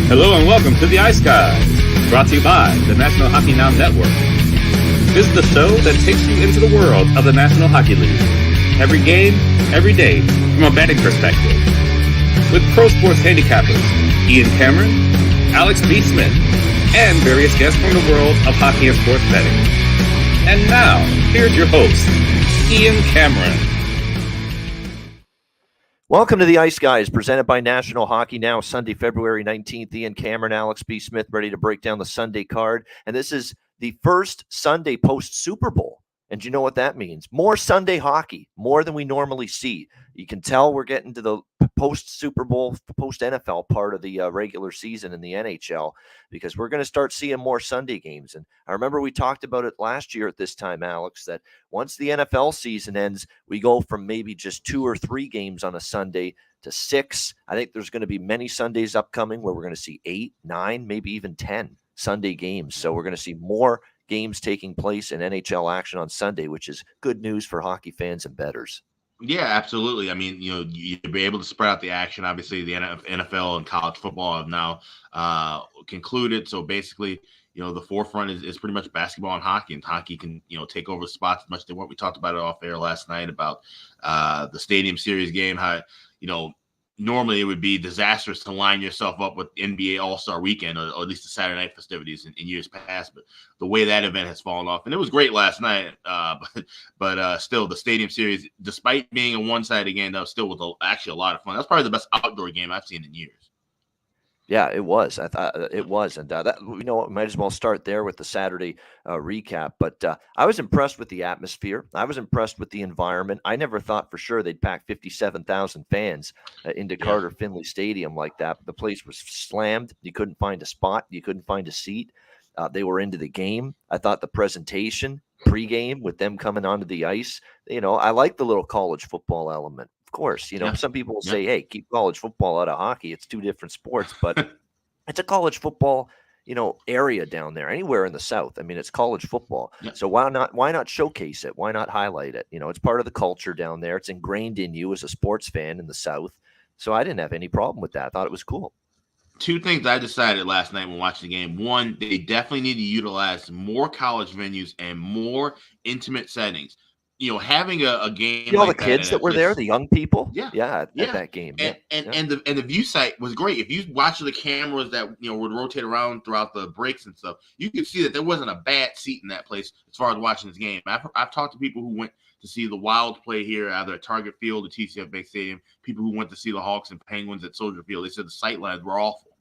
Hello and welcome to the Ice Guys, brought to you by the National Hockey Now Network. This is the show that takes you into the world of the National Hockey League. Every game, every day, from a betting perspective. With pro sports handicappers, Ian Cameron, Alex B. Smith, and various guests from the world of hockey and sports betting. And now, here's your host, Ian Cameron. Welcome to the Ice Guys, presented by National Hockey Now, Sunday, February 19th. Ian Cameron, Alex B. Smith, ready to break down the Sunday card. And this is the first Sunday post-Super Bowl. And you know what that means? More Sunday hockey, more than we normally see. You can tell we're getting to the post-Super Bowl, post-NFL part of the regular season in the NHL, because we're going to start seeing more Sunday games. And I remember we talked about it last year at this time, Alex, that once the NFL season ends, we go from maybe just 2 or 3 games on a Sunday to 6. I think there's going to be many Sundays upcoming where we're going to see 8, 9, maybe even 10 Sunday games. So we're going to see more games taking place in NHL action on Sunday, which is good news for hockey fans and bettors. Yeah, absolutely. I mean, you'll be able to spread out the action. Obviously, the NFL and college football have now concluded. So basically, the forefront is pretty much basketball and hockey can, take over spots much than what we talked about it off air last night about the Stadium Series game, how, normally it would be disastrous to line yourself up with NBA All-Star Weekend or at least the Saturday night festivities in years past. But the way that event has fallen off, and it was great last night, but still the Stadium Series, despite being a one-sided game, that was still actually a lot of fun. That's probably the best outdoor game I've seen in years. Yeah, it was. I thought it was, and that might as well start there with the Saturday recap. But I was impressed with the atmosphere. I was impressed with the environment. I never thought for sure they'd pack 57,000 fans into Carter Finley Stadium like that. But the place was slammed. You couldn't find a spot. You couldn't find a seat. They were into the game. I thought the presentation pregame with them coming onto the ice. I like the little college football element. Of course, some people will say, hey, keep college football out of hockey. It's 2 different sports, but it's a college football, area down there, anywhere in the South. I mean, it's college football. Yeah. So why not showcase it? Why not highlight it? It's part of the culture down there. It's ingrained in you as a sports fan in the South. So I didn't have any problem with that. I thought it was cool. 2 things I decided last night when watching the game. One, they definitely need to utilize more college venues and more intimate settings. Having a game all like the kids that were there, the young people, at that game, and the view site was great. If you watch the cameras that would rotate around throughout the breaks and stuff, you could see that there wasn't a bad seat in that place as far as watching this game. I've talked to people who went to see the Wild play here, either at Target Field or TCF Bank Stadium. People who went to see the Hawks and Penguins at Soldier Field, they said the sight lines were awful.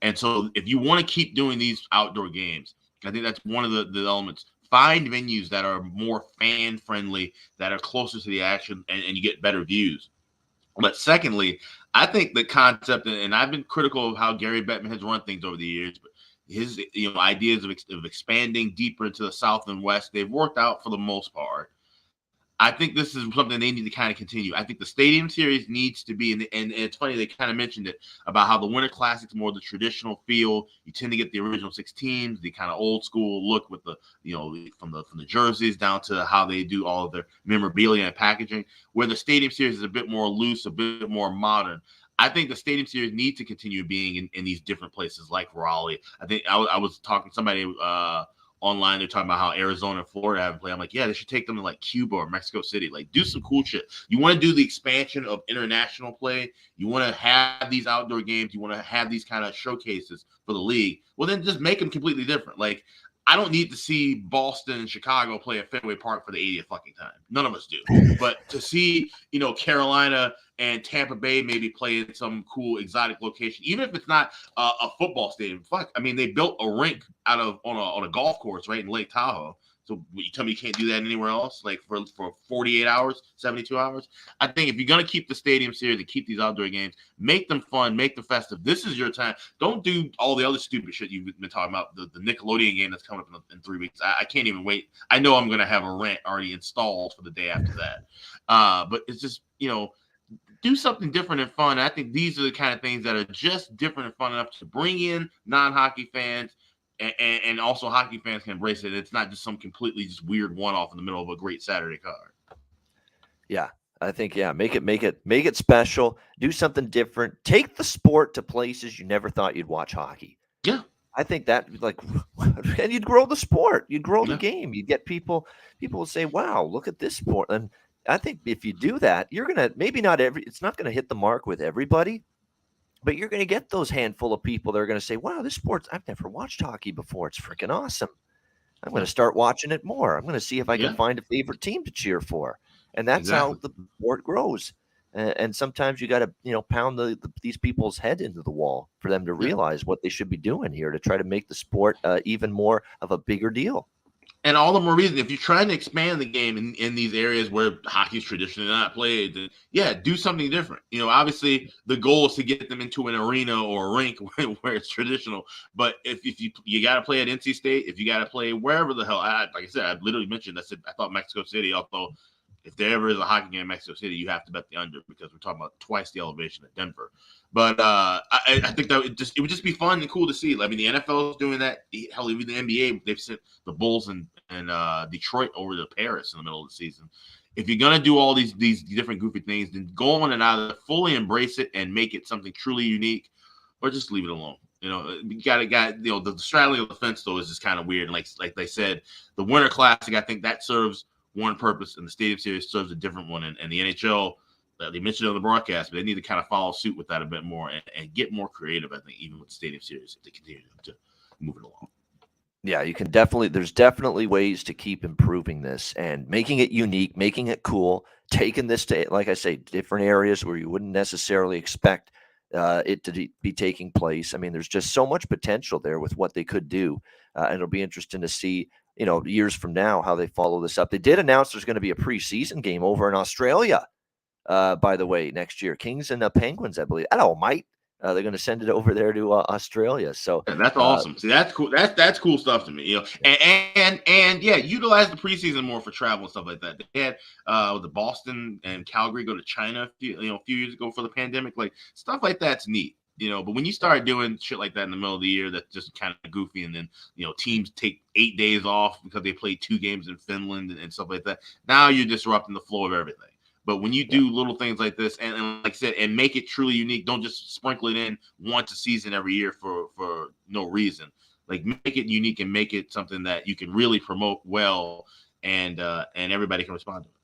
And so, if you want to keep doing these outdoor games, I think that's one of the elements. Find venues that are more fan-friendly, that are closer to the action, and you get better views. But secondly, I think the concept, and I've been critical of how Gary Bettman has run things over the years, but his ideas of expanding deeper into the South and West, they've worked out for the most part. I think this is something they need to kind of continue. I think the Stadium Series needs to be, and it's funny, they kind of mentioned it, about how the Winter Classic's more the traditional feel. You tend to get the original 6 teams, the kind of old school look with the, from the jerseys down to how they do all of their memorabilia and packaging, where the Stadium Series is a bit more loose, a bit more modern. I think the Stadium Series needs to continue being in these different places like Raleigh. I think I was talking to somebody online, they're talking about how Arizona and Florida haven't played. I'm like, yeah, they should take them to like Cuba or Mexico City. Like, do some cool shit. You want to do the expansion of international play. You want to have these outdoor games. You want to have these kind of showcases for the league. Well, then just make them completely different. Like, I don't need to see Boston and Chicago play at Fenway Park for the 80th fucking time. None of us do. But to see, Carolina and Tampa Bay maybe play in some cool exotic location, even if it's not a football stadium. Fuck, I mean, they built a rink on a golf course right in Lake Tahoe. So you tell me you can't do that anywhere else, like for 48 hours, 72 hours? I think if you're going to keep the Stadium Series and keep these outdoor games, make them fun, make them festive. This is your time. Don't do all the other stupid shit you've been talking about, the Nickelodeon game that's coming up in 3 weeks. I can't even wait. I know I'm going to have a rant already installed for the day after that. But it's just, do something different and fun. I think these are the kind of things that are just different and fun enough to bring in non-hockey fans, and also hockey fans can embrace it. It's not just some completely just weird one-off in the middle of a great Saturday card. Yeah, I think, yeah, make it special. Do something different. Take the sport to places you never thought you'd watch hockey. Yeah. I think that, like, and you'd grow the sport. You'd grow the Yeah. game. You'd get people will say, wow, look at this sport. And I think if you do that, you're going to, maybe not it's not going to hit the mark with everybody, but you're going to get those handful of people that are going to say, wow, this sport's, I've never watched hockey before. It's freaking awesome. I'm going to start watching it more. I'm going to see if I can find a favorite team to cheer for. And that's how the sport grows. And sometimes you got to, pound these people's head into the wall for them to realize what they should be doing here to try to make the sport even more of a bigger deal. And all the more reason, if you're trying to expand the game in these areas where hockey's traditionally not played, then do something different. Obviously the goal is to get them into an arena or a rink where it's traditional. But if you got to play at NC State, if you got to play wherever the hell, like I said, I literally mentioned, I thought Mexico City, although if there ever is a hockey game in Mexico City, you have to bet the under because we're talking about twice the elevation of Denver. But I think that it would just be fun and cool to see. I mean, the NFL is doing that. Hell, even the NBA, they've sent the Bulls and Detroit over to Paris in the middle of the season. If you're gonna do all these different goofy things, then go on and either fully embrace it and make it something truly unique, or just leave it alone. You got the straddling of the fence though is just kind of weird. And like they said, the Winter Classic, I think that serves one purpose, and the Stadium Series serves a different one. And the NHL, they mentioned it on the broadcast, but they need to kind of follow suit with that a bit more and get more creative, I think, even with the Stadium Series, if they continue to move it along. Yeah, there's definitely ways to keep improving this and making it unique, making it cool, taking this to, like I say, different areas where you wouldn't necessarily expect it to be taking place. I mean, there's just so much potential there with what they could do. And it'll be interesting to see, years from now, how they follow this up. They did announce there's going to be a preseason game over in Australia, by the way, next year. Kings and Penguins, I believe. Hello, mate. They're going to send it over there to Australia. So that's awesome. See, that's cool. That's cool stuff to me. And utilize the preseason more for travel and stuff like that. They had the Boston and Calgary go to China a few years ago for the pandemic. Like stuff like that's neat. But when you start doing shit like that in the middle of the year, that's just kind of goofy. And then, teams take 8 days off because they played 2 games in Finland and stuff like that. Now you're disrupting the flow of everything. But when you do little things like this, and like I said, and make it truly unique, don't just sprinkle it in once a season every year for no reason. Like make it unique and make it something that you can really promote well, and everybody can respond to it.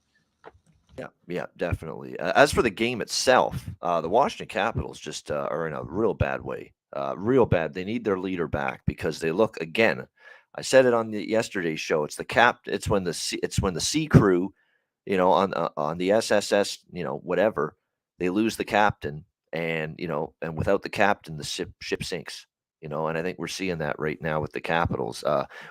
Yeah, definitely. As for the game itself, the Washington Capitals just are in a real bad way. Real bad. They need their leader back because they look, again, I said it on the yesterday's show. It's when the C crew, on the SSS, whatever, they lose the captain, and without the captain, the ship sinks. And I think we're seeing that right now with the Capitals.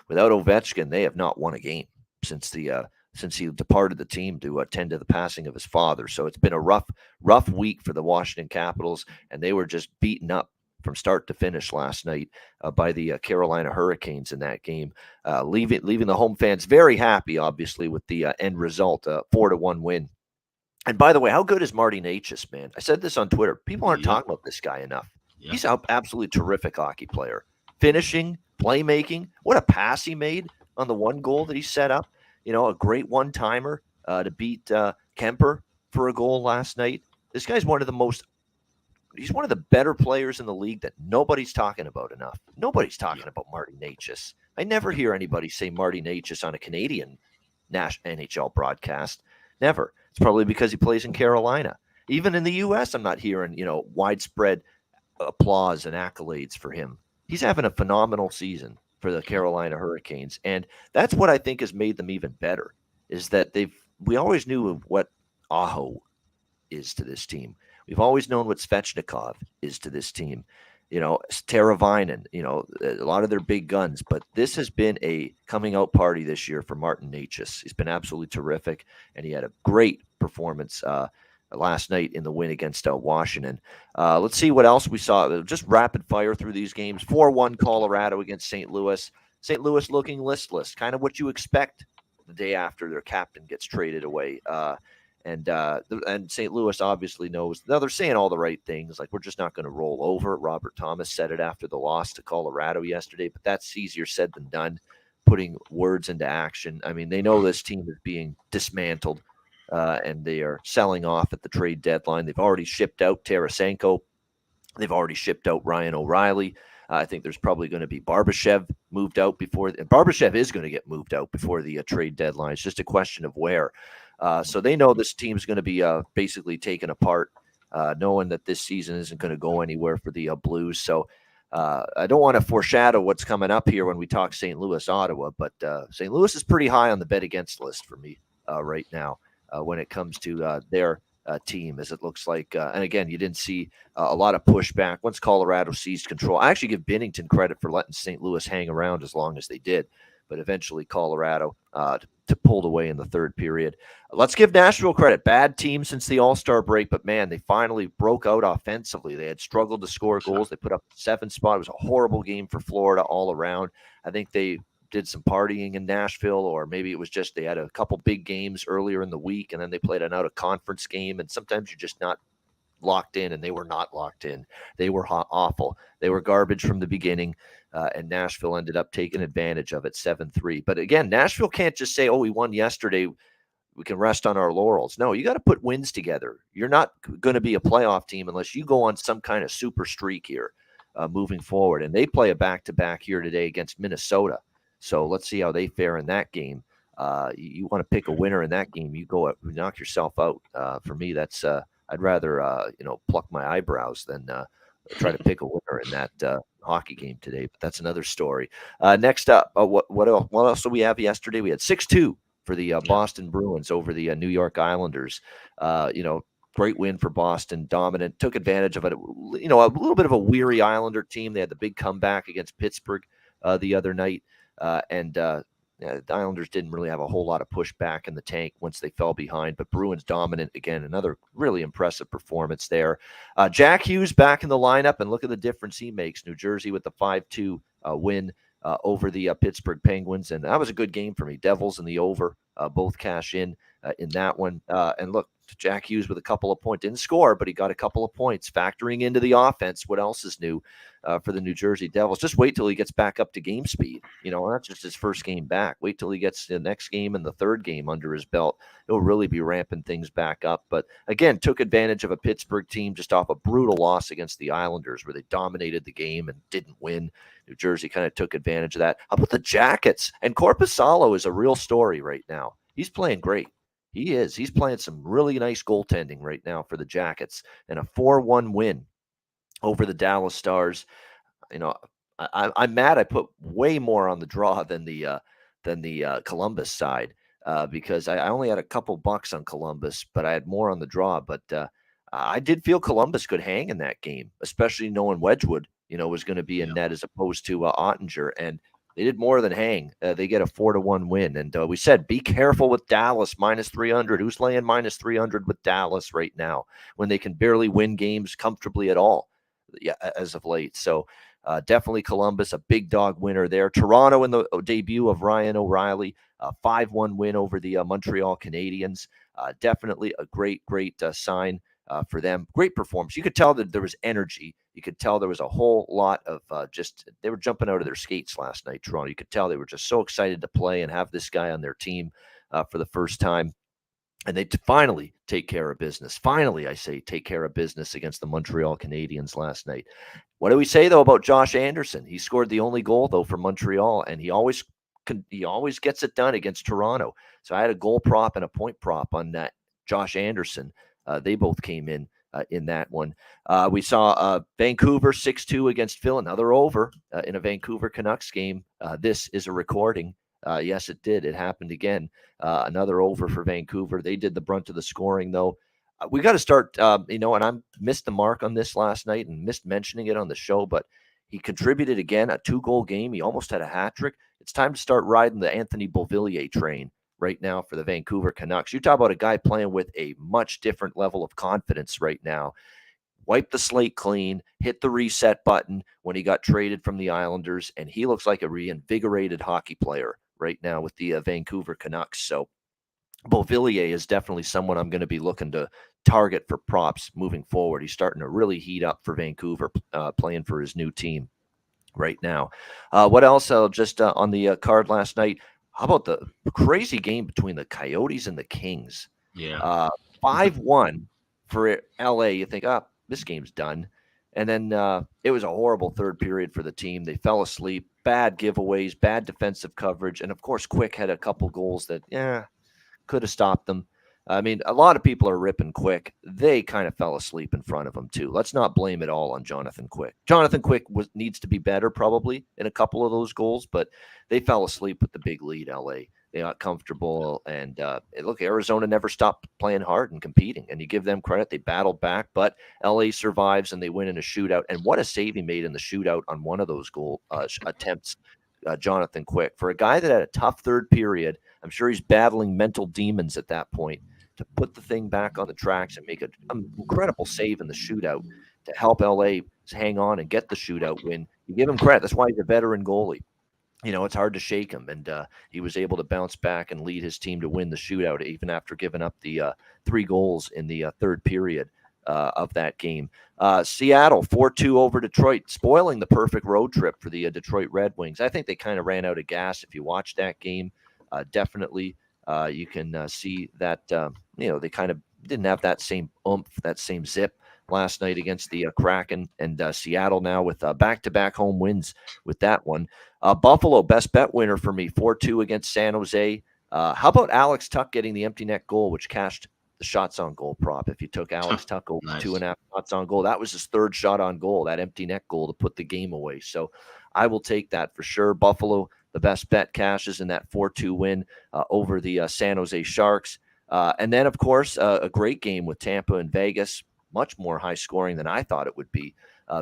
Without Ovechkin, they have not won a game since he departed the team to attend to the passing of his father. So it's been a rough week for the Washington Capitals, and they were just beaten up from start to finish last night by the Carolina Hurricanes in that game, leaving the home fans very happy, obviously, with the end result, 4-1 win. And by the way, how good is Marty Necas, man? I said this on Twitter. People aren't talking about this guy enough. Yeah. He's an absolutely terrific hockey player. Finishing, playmaking. What a pass he made on the one goal that he set up. A great one-timer to beat Kemper for a goal last night. This guy's he's one of the better players in the league that nobody's talking about enough. Nobody's talking about Marty Necas. I never hear anybody say Marty Necas on a Canadian NHL broadcast. Never. It's probably because he plays in Carolina. Even in the U.S., I'm not hearing, widespread applause and accolades for him. He's having a phenomenal season for the Carolina Hurricanes. And that's what I think has made them even better, is that we always knew what Aho is to this team. We've always known what Svechnikov is to this team. Teravainen, a lot of their big guns. But this has been a coming out party this year for Martin Necas. He's been absolutely terrific, and he had a great performance last night in the win against Washington. Let's see what else we saw. Just rapid fire through these games. 4-1 Colorado against St. Louis. St. Louis looking listless, kind of what you expect the day after their captain gets traded away. And St. Louis obviously knows. Now they're saying all the right things, like we're just not going to roll over. Robert Thomas said it after the loss to Colorado yesterday, but that's easier said than done, putting words into action. I mean, they know this team is being dismantled. and they are selling off at the trade deadline. They've already shipped out Tarasenko. They've already shipped out Ryan O'Reilly. I think there's probably going to be Barbashev moved out before. Barbashev is going to get moved out before the trade deadline. It's just a question of where. So they know this team's going to be basically taken apart, knowing that this season isn't going to go anywhere for the Blues. So I don't want to foreshadow what's coming up here when we talk St. Louis, Ottawa, but St. Louis is pretty high on the bet against list for me right now when it comes to their team, as it looks like. And again, you didn't see a lot of pushback once Colorado seized control. I actually give Binnington credit for letting St. Louis hang around as long as they did, but eventually Colorado pulled away in the third period. Let's give Nashville credit. Bad team since the All-Star break, but man, they finally broke out offensively. They had struggled to score goals. They put up 7 spot. It was a horrible game for Florida all around. I think they did some partying in Nashville, or maybe it was just they had a couple big games earlier in the week, and then they played an out-of-conference game, and sometimes you're just not locked in, and they were not locked in. They were awful. They were garbage from the beginning, and Nashville ended up taking advantage of it 7-3. But again, Nashville can't just say, oh, we won yesterday, we can rest on our laurels. No, you got to put wins together. You're not going to be a playoff team unless you go on some kind of super streak here moving forward. And they play a back-to-back here today against Minnesota. So let's see how they fare in that game. You want to pick a winner in that game, you go knock yourself out. For me, that's I'd rather pluck my eyebrows than try to pick a winner in that hockey game today. But that's another story. Next up, what else did we have yesterday? We had 6-2 for the Boston Bruins over the New York Islanders. Great win for Boston, dominant, took advantage of it. A little bit of a weary Islander team. They had the big comeback against Pittsburgh the other night. The Islanders didn't really have a whole lot of pushback in the tank once they fell behind, but Bruins dominant again. Another really impressive performance there. Jack Hughes back in the lineup, and look at the difference he makes. New Jersey with the 5-2 win over the Pittsburgh Penguins, and that was a good game for me. Devils and the over both cash in that one. And look, Jack Hughes with a couple of points. Didn't score, but he got a couple of points. Factoring into the offense, what else is new for the New Jersey Devils? Just wait till he gets back up to game speed. That's just his first game back. Wait till he gets the next game and the third game under his belt. He'll really be ramping things back up. But again, took advantage of a Pittsburgh team just off a brutal loss against the Islanders where they dominated the game and didn't win. New Jersey kind of took advantage of that. How about the Jackets? And Korpisalo is a real story right now. He's playing great. He is. He's playing some really nice goaltending right now for the Jackets, and a 4-1 win over the Dallas Stars. I'm mad. I put way more on the draw than the Columbus side because I only had a couple bucks on Columbus, but I had more on the draw. But I did feel Columbus could hang in that game, especially knowing Wedgwood, was going to be in net as opposed to Ottinger, and they did more than hang. They get a 4-1 win. And we said, be careful with Dallas, -300. Who's laying -300 with Dallas right now when they can barely win games comfortably at all as of late? So definitely Columbus, a big dog winner there. Toronto in the debut of Ryan O'Reilly, a 5-1 win over the Montreal Canadiens. Definitely a great sign for them. Great performance. You could tell that there was energy. You could tell there was a whole lot of they were jumping out of their skates last night, Toronto. You could tell they were just so excited to play and have this guy on their team for the first time. And they finally take care of business. Finally, I say, take care of business against the Montreal Canadiens last night. What do we say, though, about Josh Anderson? He scored the only goal, though, for Montreal, and he always gets it done against Toronto. So I had a goal prop and a point prop on that Josh Anderson. They both came in that one. We saw Vancouver 6-2 against Phil, another over in a Vancouver Canucks game. This is a recording. Yes, it did. It happened again. Another over for Vancouver. They did the brunt of the scoring, though. We got to start, and I missed the mark on this last night and missed mentioning it on the show, but he contributed again, a 2-goal game. He almost had a hat trick. It's time to start riding the Anthony Beauvillier train right now for the Vancouver Canucks. You talk about a guy playing with a much different level of confidence right now. Wipe the slate clean, hit the reset button when he got traded from the Islanders, and he looks like a reinvigorated hockey player right now with the Vancouver Canucks. So Beauvillier is definitely someone I'm going to be looking to target for props moving forward. He's starting to really heat up for Vancouver, playing for his new team right now. What else? Just on the card last night, how about the crazy game between the Coyotes and the Kings? Yeah. 5-1 for LA. You think, oh, this game's done. And then it was a horrible third period for the team. They fell asleep, bad giveaways, bad defensive coverage. And of course, Quick had a couple goals that, could have stopped them. I mean, a lot of people are ripping Quick. They kind of fell asleep in front of him, too. Let's not blame it all on Jonathan Quick. Jonathan Quick needs to be better, probably, in a couple of those goals, but they fell asleep with the big lead, LA. They got comfortable, and look, Arizona never stopped playing hard and competing, and you give them credit. They battled back, but LA survives, and they win in a shootout. And what a save he made in the shootout on one of those goal attempts, Jonathan Quick. For a guy that had a tough third period, I'm sure he's battling mental demons at that point, to put the thing back on the tracks and make an incredible save in the shootout to help LA hang on and get the shootout win. You give him credit. That's why he's a veteran goalie. It's hard to shake him, and he was able to bounce back and lead his team to win the shootout, even after giving up the 3 goals in the third period of that game. Seattle 4-2 over Detroit, spoiling the perfect road trip for the Detroit Red Wings. I think they kind of ran out of gas. If you watch that game, definitely you can see that they kind of didn't have that same oomph, that same zip last night against the Kraken, and Seattle now with back-to-back home wins with that one. Buffalo, best bet winner for me, 4-2 against San Jose. How about Alex Tuch getting the empty net goal, which cashed the shots on goal prop? If you took Alex Tuch over Nice. 2.5 shots on goal, that was his third shot on goal, that empty net goal to put the game away. So I will take that for sure. Buffalo, the best bet, cashes in that 4-2 win over the San Jose Sharks. And then, of course, a great game with Tampa and Vegas, much more high scoring than I thought it would be.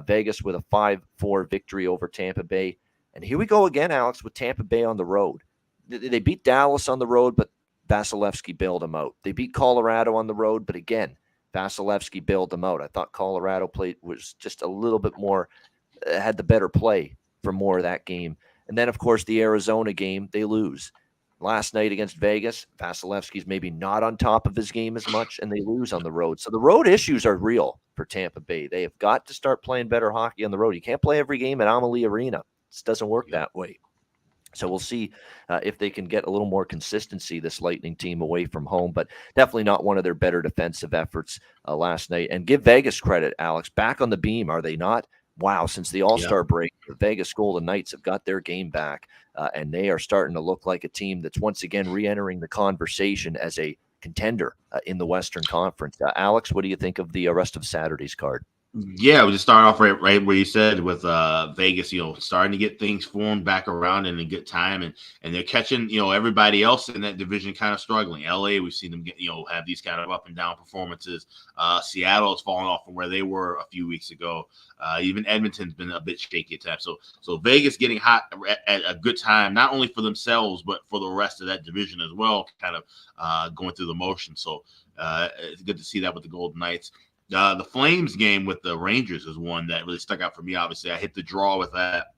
Vegas with a 5-4 victory over Tampa Bay. And here we go again, Alex, with Tampa Bay on the road. They beat Dallas on the road, but Vasilevsky bailed them out. They beat Colorado on the road, but again, Vasilevsky bailed them out. I thought Colorado was just a little bit more, had the better play for more of that game. And then, of course, the Arizona game, they lose. Last night against Vegas, Vasilevsky's maybe not on top of his game as much, and they lose on the road. So the road issues are real for Tampa Bay. They have got to start playing better hockey on the road. You can't play every game at Amalie Arena. It doesn't work that way. So we'll see if they can get a little more consistency, this Lightning team, away from home, but definitely not one of their better defensive efforts last night. And give Vegas credit, Alex. Back on the beam, are they not? Wow, since the All-Star break, the Vegas Golden Knights have got their game back, and they are starting to look like a team that's once again re-entering the conversation as a contender in the Western Conference. Alex, what do you think of the rest of Saturday's card? Yeah, we just start off right where you said with Vegas, starting to get things formed back around in a good time, and they're catching, everybody else in that division kind of struggling. LA, we've seen them get, have these kind of up and down performances. Seattle has fallen off from where they were a few weeks ago. Even Edmonton's been a bit shaky at times. So Vegas getting hot at a good time, not only for themselves, but for the rest of that division as well, kind of going through the motion. So it's good to see that with the Golden Knights. The Flames game with the Rangers is one that really stuck out for me. Obviously, I hit the draw with that.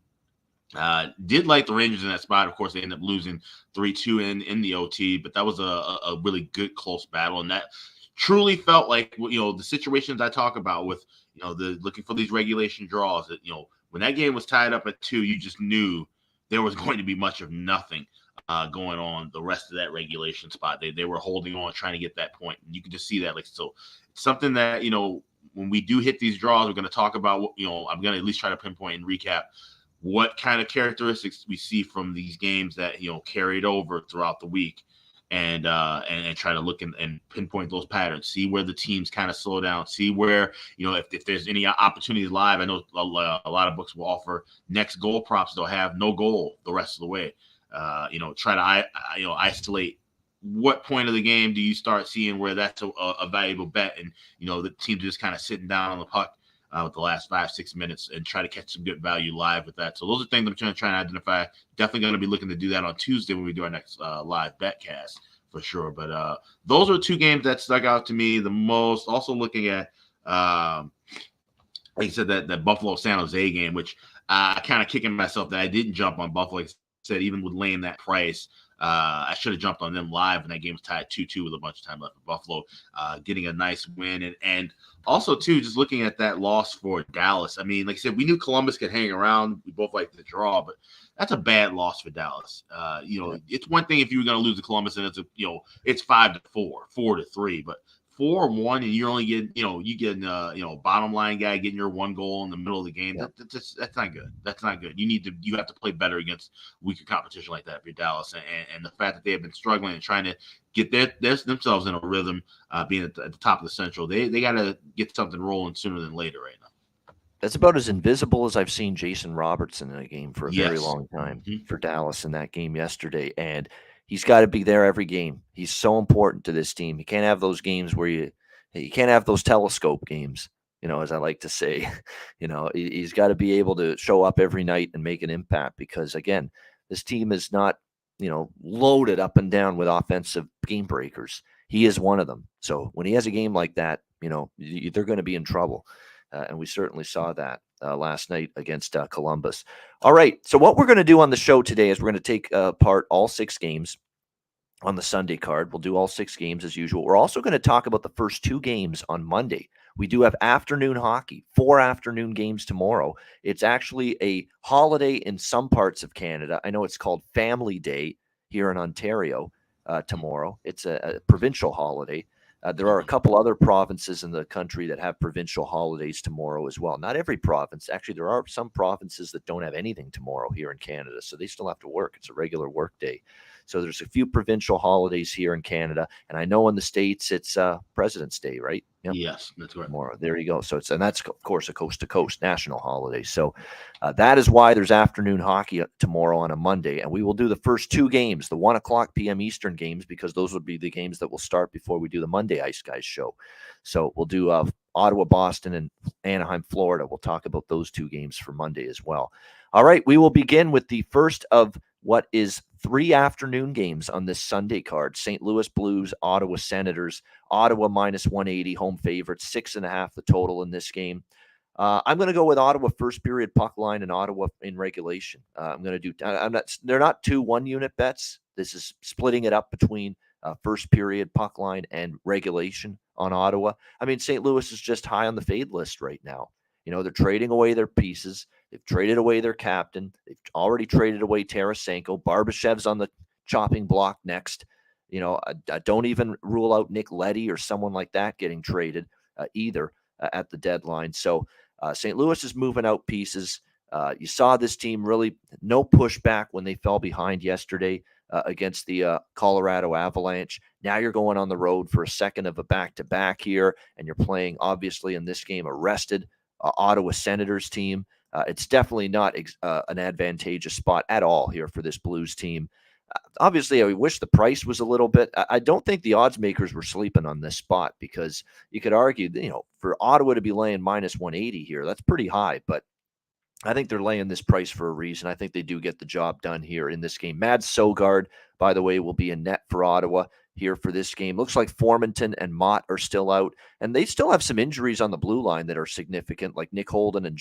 Did like the Rangers in that spot. Of course, they ended up losing 3-2 in the OT, but that was a really good close battle, and that truly felt like the situations I talk about with the looking for these regulation draws. That when that game was tied up at 2, you just knew there was going to be much of nothing going on the rest of that regulation spot. They were holding on, trying to get that point, and you can just see that. So something that when we do hit these draws, we're going to talk about. I'm going to at least try to pinpoint and recap what kind of characteristics we see from these games that carried over throughout the week, and try to look and pinpoint those patterns. See where the teams kind of slow down. See where if there's any opportunities live. I know a lot of books will offer next goal props. They'll have no goal the rest of the way. Try to isolate what point of the game do you start seeing where that's a valuable bet, and the teams just kind of sitting down on the puck with the last 5-6 minutes and try to catch some good value live with that. So those are things I'm trying to identify. Definitely going to be looking to do that on Tuesday when we do our next live bet cast for sure. But those are 2 games that stuck out to me the most. Also looking at, like you said, that Buffalo San Jose game, which I kind of kicking myself that I didn't jump on Buffalo. Like I said, even with laying that price, I should have jumped on them live, and that game was tied 2-2 with a bunch of time left for Buffalo, getting a nice win. And also, too, just looking at that loss for Dallas. I mean, like I said, we knew Columbus could hang around. We both like the draw, but that's a bad loss for Dallas. It's one thing if you were going to lose to Columbus and it's 5-4, 4-3, but 4-1, and you're only getting, you get bottom line guy getting your one goal in the middle of the game. Yep. That's not good. That's not good. You have to play better against weaker competition like that for Dallas, and the fact that they have been struggling and trying to get themselves in a rhythm, being at the top of the Central, they got to get something rolling sooner than later right now. That's about as invisible as I've seen Jason Robertson in a game for a very long time for Dallas in that game yesterday. And he's got to be there every game. He's so important to this team. You can't have those games where you can't have those telescope games, as I like to say. He's got to be able to show up every night and make an impact because, again, this team is not, loaded up and down with offensive game breakers. He is one of them. So when he has a game like that, they're going to be in trouble. And we certainly saw that last night against Columbus. All right. So what we're going to do on the show today is we're going to take apart all 6 games on the Sunday card. We'll do all 6 games as usual. We're also going to talk about the first 2 games on Monday. We do have afternoon hockey, 4 afternoon games tomorrow. It's actually a holiday in some parts of Canada. I know it's called Family Day here in Ontario tomorrow. It's a provincial holiday. There are a couple other provinces in the country that have provincial holidays tomorrow as well. Not every province. Actually, there are some provinces that don't have anything tomorrow here in Canada, so they still have to work. It's a regular work day. So there's a few provincial holidays here in Canada, and I know in the States it's President's Day, right? Yep. Yes, that's right. Tomorrow. There you go. So that's of course a coast-to-coast national holiday. So that is why there's afternoon hockey tomorrow on a Monday, and we will do the first 2 games, the 1:00 p.m. Eastern games, because those would be the games that will start before we do the Monday Ice Guys show. So we'll do Ottawa, Boston, and Anaheim, Florida. We'll talk about those 2 games for Monday as well. All right, we will begin with the first of what is 3 afternoon games on this Sunday card. St. Louis Blues, Ottawa Senators. Ottawa -180, home favorites, 6.5 the total in this game. I'm going to go with Ottawa first period puck line and Ottawa in regulation. They're not 2 1-unit bets. This is splitting it up between first period puck line and regulation on Ottawa. I mean, St. Louis is just high on the fade list right now. They're trading away their pieces. They've traded away their captain. They've already traded away Tarasenko. Barbashev's on the chopping block next. I don't even rule out Nick Leddy or someone like that getting traded either at the deadline. So St. Louis is moving out pieces. You saw this team really no pushback when they fell behind yesterday against the Colorado Avalanche. Now you're going on the road for a second of a back-to-back here, and you're playing, obviously, in this game, a rested Ottawa Senators team. It's definitely not an advantageous spot at all here for this Blues team. Obviously, I wish the price was a little bit. I don't think the odds makers were sleeping on this spot, because you could argue, for Ottawa to be laying -180 here, that's pretty high. But I think they're laying this price for a reason. I think they do get the job done here in this game. Mads Søgaard, by the way, will be in net for Ottawa here for this game. Looks like Formanton and Mott are still out, and they still have some injuries on the blue line that are significant, like Nick Holden and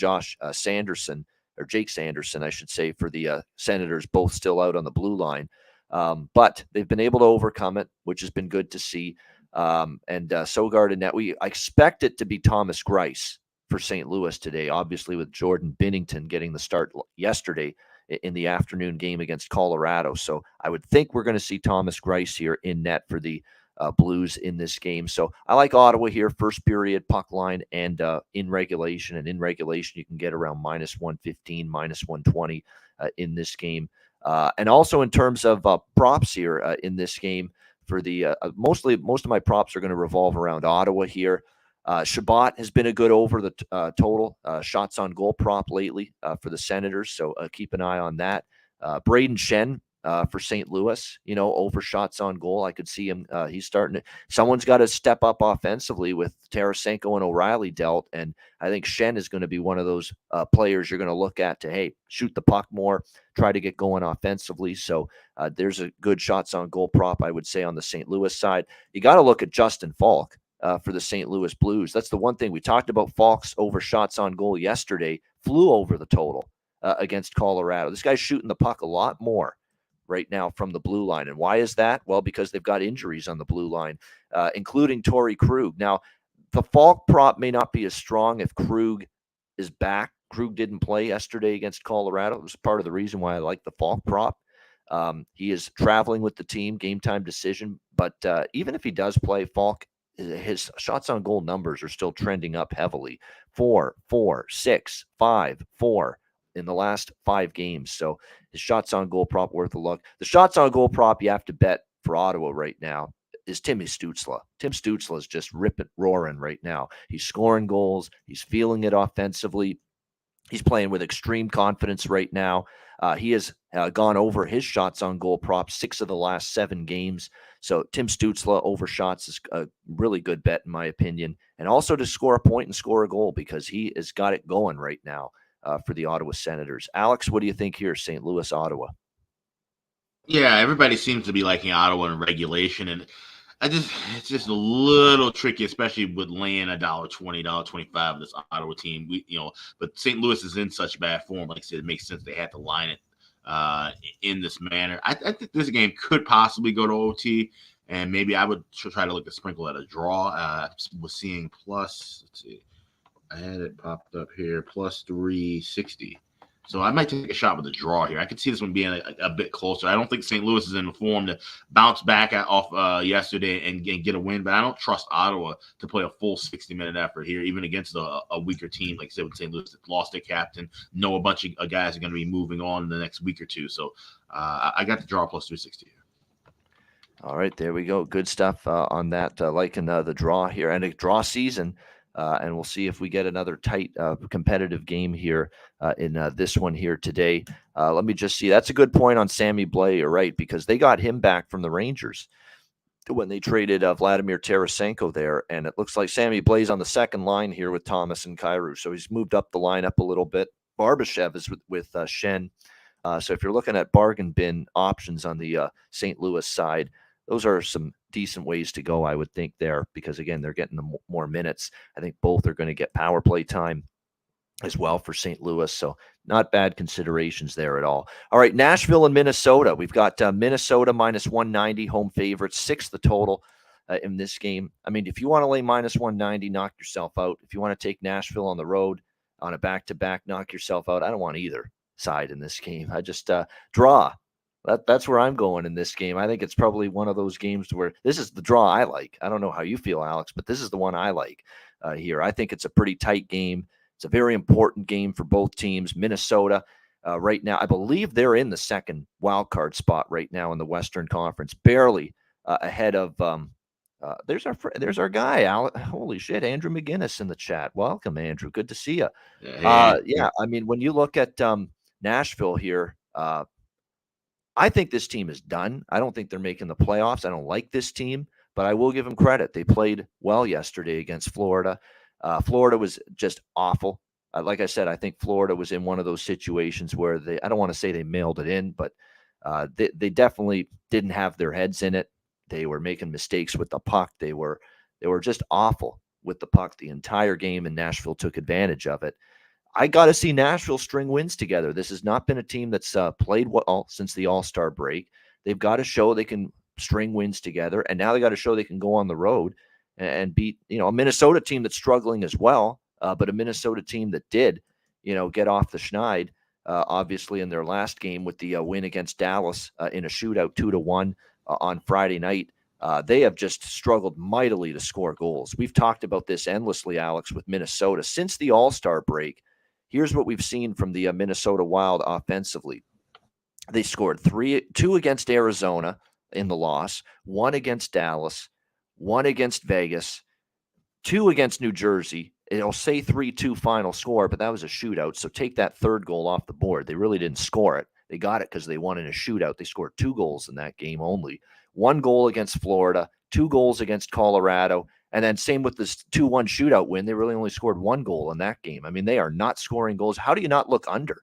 Sanderson, or Jake Sanderson, I should say, for the Senators, both still out on the blue line. But they've been able to overcome it, which has been good to see. And Søgaard in net. I expect it to be Thomas Greiss for St. Louis today, obviously with Jordan Binnington getting the start yesterday in the afternoon game against Colorado. So I would think we're going to see Thomas Greiss here in net for the Blues in this game. So I like Ottawa here, first period puck line and in regulation. And in regulation, you can get around -115, -120 in this game. And also in terms of props here in this game, for the most of my props are going to revolve around Ottawa here. Shabbat has been a good over the total shots on goal prop lately for the Senators, so keep an eye on that. Braden Shen for St. Louis, over shots on goal. I could see him. He's starting to. Someone's got to step up offensively with Tarasenko and O'Reilly dealt, and I think Shen is going to be one of those players you're going to look at to shoot the puck more, try to get going offensively. So there's a good shots on goal prop, I would say, on the St. Louis side. You got to look at Justin Falk. For the St. Louis Blues. That's the one thing we talked about. Falk's over shots on goal yesterday, flew over the total against Colorado. This guy's shooting the puck a lot more right now from the blue line. And why is that? Well, because they've got injuries on the blue line, including Torrey Krug. Now, the Falk prop may not be as strong if Krug is back. Krug didn't play yesterday against Colorado. It was part of the reason why I like the Falk prop. He is traveling with the team, game time decision. But even if he does play, Falk, his shots on goal numbers are still trending up heavily. 4, 4, 6, 5, 4 in the last 5 games. So his shots on goal prop worth a look. The shots on goal prop you have to bet for Ottawa right now is Timmy Stützle. Tim Stützle is just roaring right now. He's scoring goals. He's feeling it offensively. He's playing with extreme confidence right now. He has gone over his shots on goal prop 6 of the last 7 games. So Tim Stützle over shots is a really good bet in my opinion. And also to score a point and score a goal because he has got it going right now for the Ottawa Senators. Alex, what do you think here, St. Louis, Ottawa? Yeah, everybody seems to be liking Ottawa in regulation, and it's just a little tricky, especially with laying $1.20, $1.25 this Ottawa team. But St. Louis is in such bad form. Like I said, it makes sense they had to line it in this manner. I think this game could possibly go to OT, and maybe I would try to look to sprinkle at a draw. I was seeing plus. Let's see, I had it popped up here, plus 360. So I might take a shot with a draw here. I could see this one being a bit closer. I don't think St. Louis is in the form to bounce back off yesterday and get a win, but I don't trust Ottawa to play a full 60-minute effort here, even against a weaker team. Like I said, with St. Louis that lost their captain, know a bunch of guys are going to be moving on in the next week or two. So I got the draw plus 360 here. All right, there we go. Good stuff on that. Liking the draw here and a draw season. And we'll see if we get another tight competitive game here in this one here today. Let me just see. That's a good point on Sammy Blais. You're right, because they got him back from the Rangers when they traded Vladimir Tarasenko there. And it looks like Sammy Blais on the second line here with Thomas and Kyrou. So he's moved up the lineup a little bit. Barbashev is with Shen. So if you're looking at bargain bin options on the St. Louis side, those are some decent ways to go, I would think, there, because again, they're getting the more minutes. I think both are going to get power play time as well for St. Louis. So not bad considerations there at all. All right, Nashville and Minnesota. We've got Minnesota minus 190, home favorites, 6 the total in this game. I mean, if you want to lay minus 190, knock yourself out. If you want to take Nashville on the road on a back-to-back, knock yourself out. I don't want either side in this game. I just draw. That's where I'm going in this game. I think it's probably one of those games where this is the draw I like. I don't know how you feel, Alex, but this is the one I like here. I think it's a pretty tight game. It's a very important game for both teams. Minnesota right now, I believe they're in the second wild card spot right now in the Western Conference, barely ahead of there's our guy, holy shit, Andrew McGinnis in the chat. Welcome, Andrew. Good to see you. Yeah, I mean, when you look at Nashville here, I think this team is done. I don't think they're making the playoffs. I don't like this team, but I will give them credit. They played well yesterday against Florida. Florida was just awful. Like I said, I think Florida was in one of those situations where I don't want to say they mailed it in, but they definitely didn't have their heads in it. They were making mistakes with the puck. They were just awful with the puck the entire game, and Nashville took advantage of it. I got to see Nashville string wins together. This has not been a team that's played well since the All-Star break. They've got to show they can string wins together, and now they got to show they can go on the road and beat, a Minnesota team that's struggling as well, but a Minnesota team that did, get off the schneid, obviously in their last game with the win against Dallas in a shootout 2-1 on Friday night. They have just struggled mightily to score goals. We've talked about this endlessly, Alex, with Minnesota since the All-Star break. Here's what we've seen from the Minnesota Wild offensively. They scored 2 against Arizona in the loss, 1 against Dallas, 1 against Vegas, 2 against New Jersey. It'll say 3-2 final score, but that was a shootout. So take that third goal off the board. They really didn't score it. They got it because they won in a shootout. They scored 2 goals in that game only. 1 goal against Florida, 2 goals against Colorado, and then same with this 2-1 shootout win. They really only scored 1 goal in that game. I mean, they are not scoring goals. How do you not look under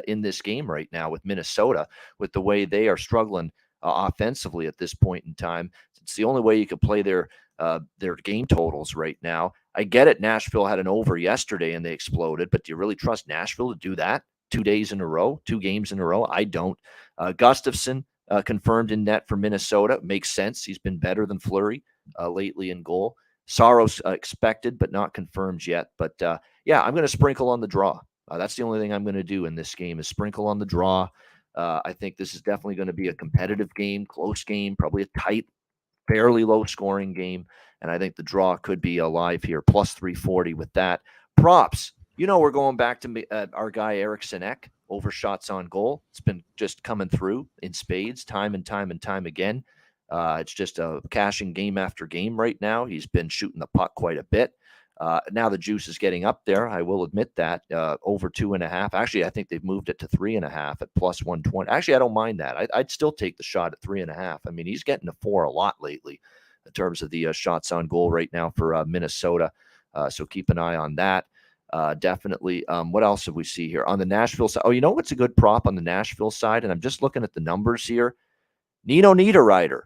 in this game right now with Minnesota, with the way they are struggling offensively at this point in time? It's the only way you could play their game totals right now. I get it. Nashville had an over yesterday and they exploded, but do you really trust Nashville to do that 2 days in a row, 2 games in a row? I don't. Gustafsson, confirmed in net for Minnesota. Makes sense. He's been better than Fleury lately in goal. Saros expected, but not confirmed yet. But yeah, I'm going to sprinkle on the draw. That's the only thing I'm going to do in this game is sprinkle on the draw. I think this is definitely going to be a competitive game, close game, probably a tight, fairly low-scoring game. And I think the draw could be alive here, plus 340 with that. Props. We're going back to our guy Eric Sinek over shots on goal. It's been just coming through in spades time and time again. It's just a cashing game after game right now. He's been shooting the puck quite a bit. Now the juice is getting up there. I will admit that over 2.5. Actually, I think they've moved it to 3.5 at plus 120. Actually, I don't mind that. I'd still take the shot at 3.5. I mean, he's getting to 4 a lot lately in terms of the shots on goal right now for Minnesota. So keep an eye on that. Definitely. What else have we see here on the Nashville side? Oh, you know what's a good prop on the Nashville side? And I'm just looking at the numbers here. Nino Niederreiter,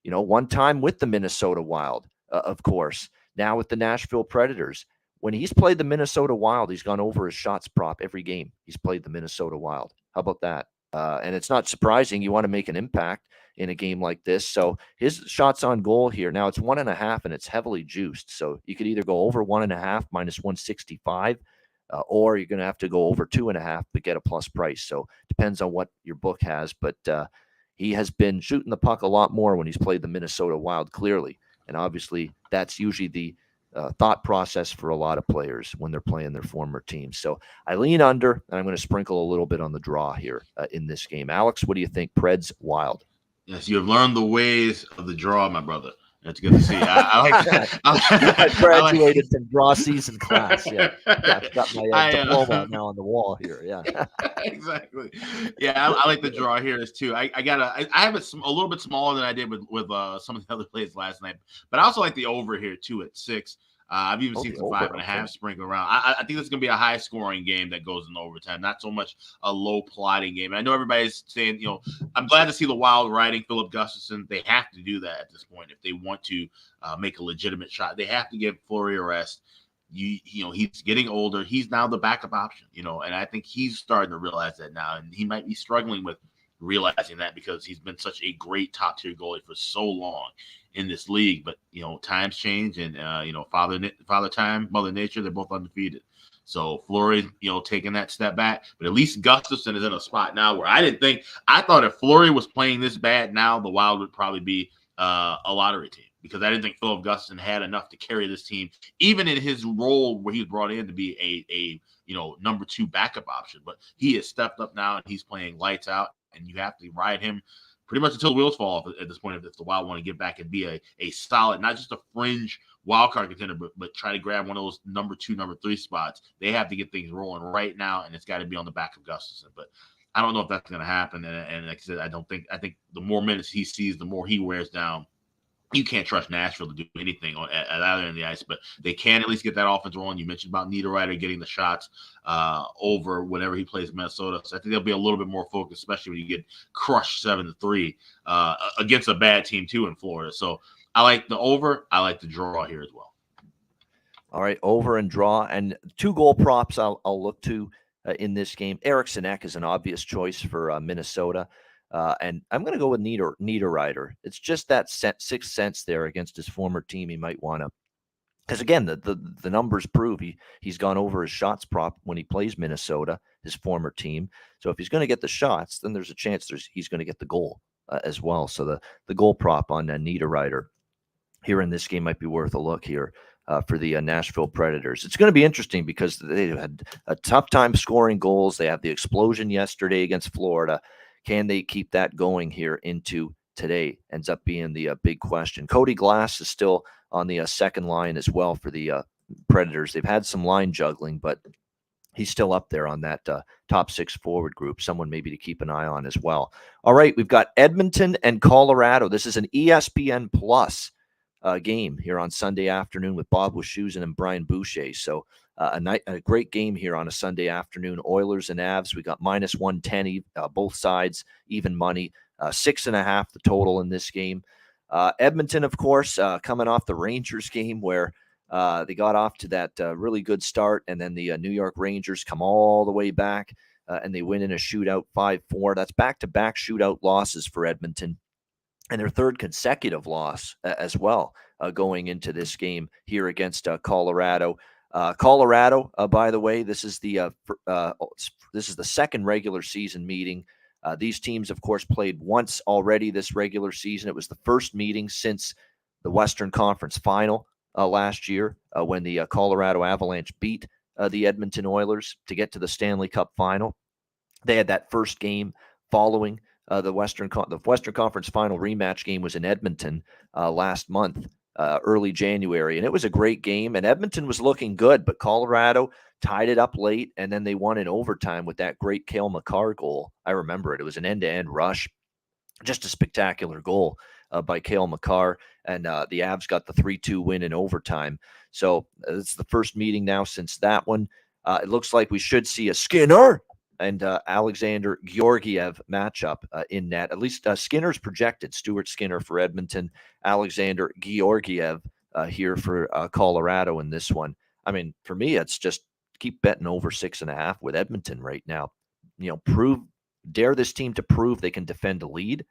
one time with the Minnesota Wild, of course. Now with the Nashville Predators. When he's played the Minnesota Wild, he's gone over his shots prop every game. He's played the Minnesota Wild. How about that? And it's not surprising. You want to make an impact in a game like this. So his shots on goal here, now it's 1.5 and it's heavily juiced. So you could either go over 1.5 minus 165, or you're going to have to go over 2.5 but get a plus price. So depends on what your book has. But he has been shooting the puck a lot more when he's played the Minnesota Wild, clearly. And obviously that's usually the thought process for a lot of players when they're playing their former teams. So I lean under, and I'm going to sprinkle a little bit on the draw here in this game. Alex, what do you think? Preds Wild. Yes, you have learned the ways of the draw, my brother. That's good to see. I like that. I graduated from draw season class. Yeah, I've got my diploma now on the wall here. Yeah, exactly. Yeah, I like the draw here too. I have it a little bit smaller than I did with some of the other plays last night, but I also like the over here too at 6. I've even seen some 5.5 sprinkle around. I think this is going to be a high-scoring game that goes in overtime, not so much a low-plotting game. And I know everybody's saying, I'm glad to see the Wild riding Philip Gustafson. They have to do that at this point if they want to make a legitimate shot. They have to give Fleury a rest. He's getting older. He's now the backup option, and I think he's starting to realize that now. And he might be struggling with realizing that because he's been such a great top-tier goalie for so long in this league. But times change, and father time, mother nature, they're both undefeated. So Fleury taking that step back, but at least Gustafson is in a spot now where I thought if Fleury was playing this bad now, the Wild would probably be a lottery team, because I didn't think Philip Gustafson had enough to carry this team, even in his role where he was brought in to be a number 2 backup option. But he has stepped up now and he's playing lights out, and you have to ride him pretty much until the wheels fall off at this point if the Wild want to get back and be a solid, not just a fringe wild card contender, but try to grab one of those number 2, number 3 spots. They have to get things rolling right now, and it's got to be on the back of Gustafson. But I don't know if that's going to happen. And like I said, I think the more minutes he sees, the more he wears down. You can't trust Nashville to do anything at either end of the ice, but they can at least get that offense rolling. You mentioned about Niederreiter getting the shots over whenever he plays Minnesota. So I think they'll be a little bit more focused, especially when you get crushed 7-3 against a bad team too in Florida. So I like the over. I like the draw here as well. All right, over and draw. And 2 goal props I'll look to in this game. Eric Sinek is an obvious choice for Minnesota. And I'm going to go with Niederreiter. It's just that 6th sense there against his former team. He might want to, because again, the numbers prove he's gone over his shots prop when he plays Minnesota, his former team. So if he's going to get the shots, then there's a chance he's going to get the goal as well. So the goal prop on Niederreiter here in this game might be worth a look here for the Nashville Predators. It's going to be interesting because they had a tough time scoring goals. They had the explosion yesterday against Florida. Can they keep that going here into today? Ends up being the big question. Cody Glass is still on the second line as well for the Predators. They've had some line juggling, but he's still up there on that top 6 forward group. Someone maybe to keep an eye on as well. All right, we've got Edmonton and Colorado. This is an ESPN Plus game here on Sunday afternoon with Bob Wischusen and Brian Boucher. So a great game here on a Sunday afternoon. Oilers and Avs. We got minus 110, both sides, even money. 6.5 the total in this game. Edmonton, of course, coming off the Rangers game where they got off to that really good start, and then the New York Rangers come all the way back and they win in a shootout 5-4. That's back-to-back shootout losses for Edmonton, and their third consecutive loss as well going into this game here against Colorado. Colorado, by the way, this is the second regular season meeting. These teams, of course, played once already this regular season. It was the first meeting since the Western Conference Final last year when the Colorado Avalanche beat the Edmonton Oilers to get to the Stanley Cup Final. They had that first game following the Western Conference Final rematch game was in Edmonton last month, early January, and it was a great game. And Edmonton was looking good, but Colorado tied it up late, and then they won in overtime with that great Cale Makar goal. I remember it. It was an end-to-end rush, just a spectacular goal by Cale Makar, and the Avs got the 3-2 win in overtime. So it's the first meeting now since that one. It looks like we should see a Skinner and Alexander Georgiev matchup in net. At least Skinner's projected. Stuart Skinner for Edmonton, Alexander Georgiev here for Colorado in this one. I mean, for me, it's just keep betting over 6.5 with Edmonton right now. Dare this team to prove they can defend a lead.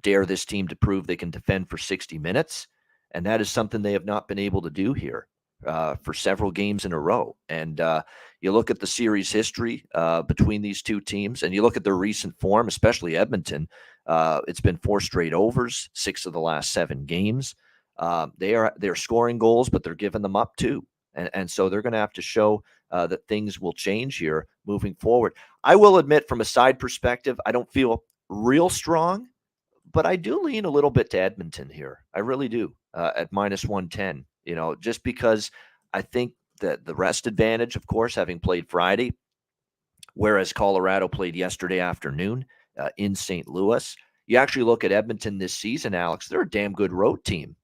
Dare this team to prove they can defend for 60 minutes. And that is something they have not been able to do here for several games in a row. And you look at the series history between these two teams, and you look at their recent form, especially Edmonton. It's been 4 straight overs, 6 of the last 7 games. They're scoring goals, but they're giving them up too. And so they're going to have to show that things will change here moving forward. I will admit, from a side perspective, I don't feel real strong, but I do lean a little bit to Edmonton here. I really do at -110. Just because I think that the rest advantage, of course, having played Friday, whereas Colorado played yesterday afternoon in St. Louis. You actually look at Edmonton this season, Alex, they're a damn good road team.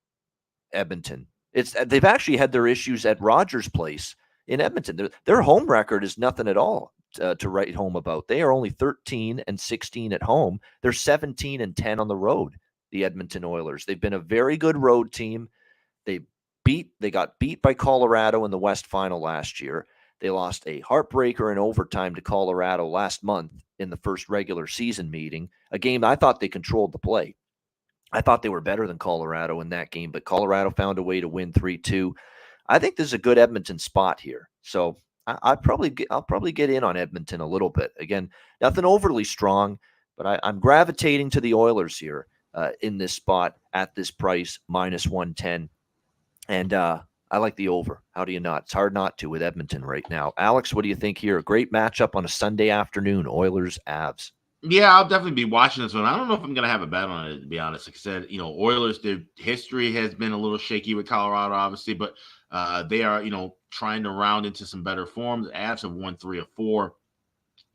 Edmonton. They've actually had their issues at Rogers Place in Edmonton. Their home record is nothing at all to write home about. They are only 13-16 at home. They're 17-10 on the road, the Edmonton Oilers. They've been a very good road team. They got beat by Colorado in the West Final last year. They lost a heartbreaker in overtime to Colorado last month in the first regular season meeting, a game I thought they controlled the play. I thought they were better than Colorado in that game, but Colorado found a way to win 3-2. I think this is a good Edmonton spot here. So I'll probably get in on Edmonton a little bit. Again, nothing overly strong, but I'm gravitating to the Oilers here in this spot at this price, -110. And I like the over. How do you not? It's hard not to with Edmonton right now. Alex, what do you think here? A great matchup on a Sunday afternoon, Oilers-Avs. Yeah, I'll definitely be watching this one. I don't know if I'm going to have a bet on it, to be honest. Like I said, Oilers, their history has been a little shaky with Colorado, obviously, but they are, trying to round into some better form. The Avs have won 3 of 4,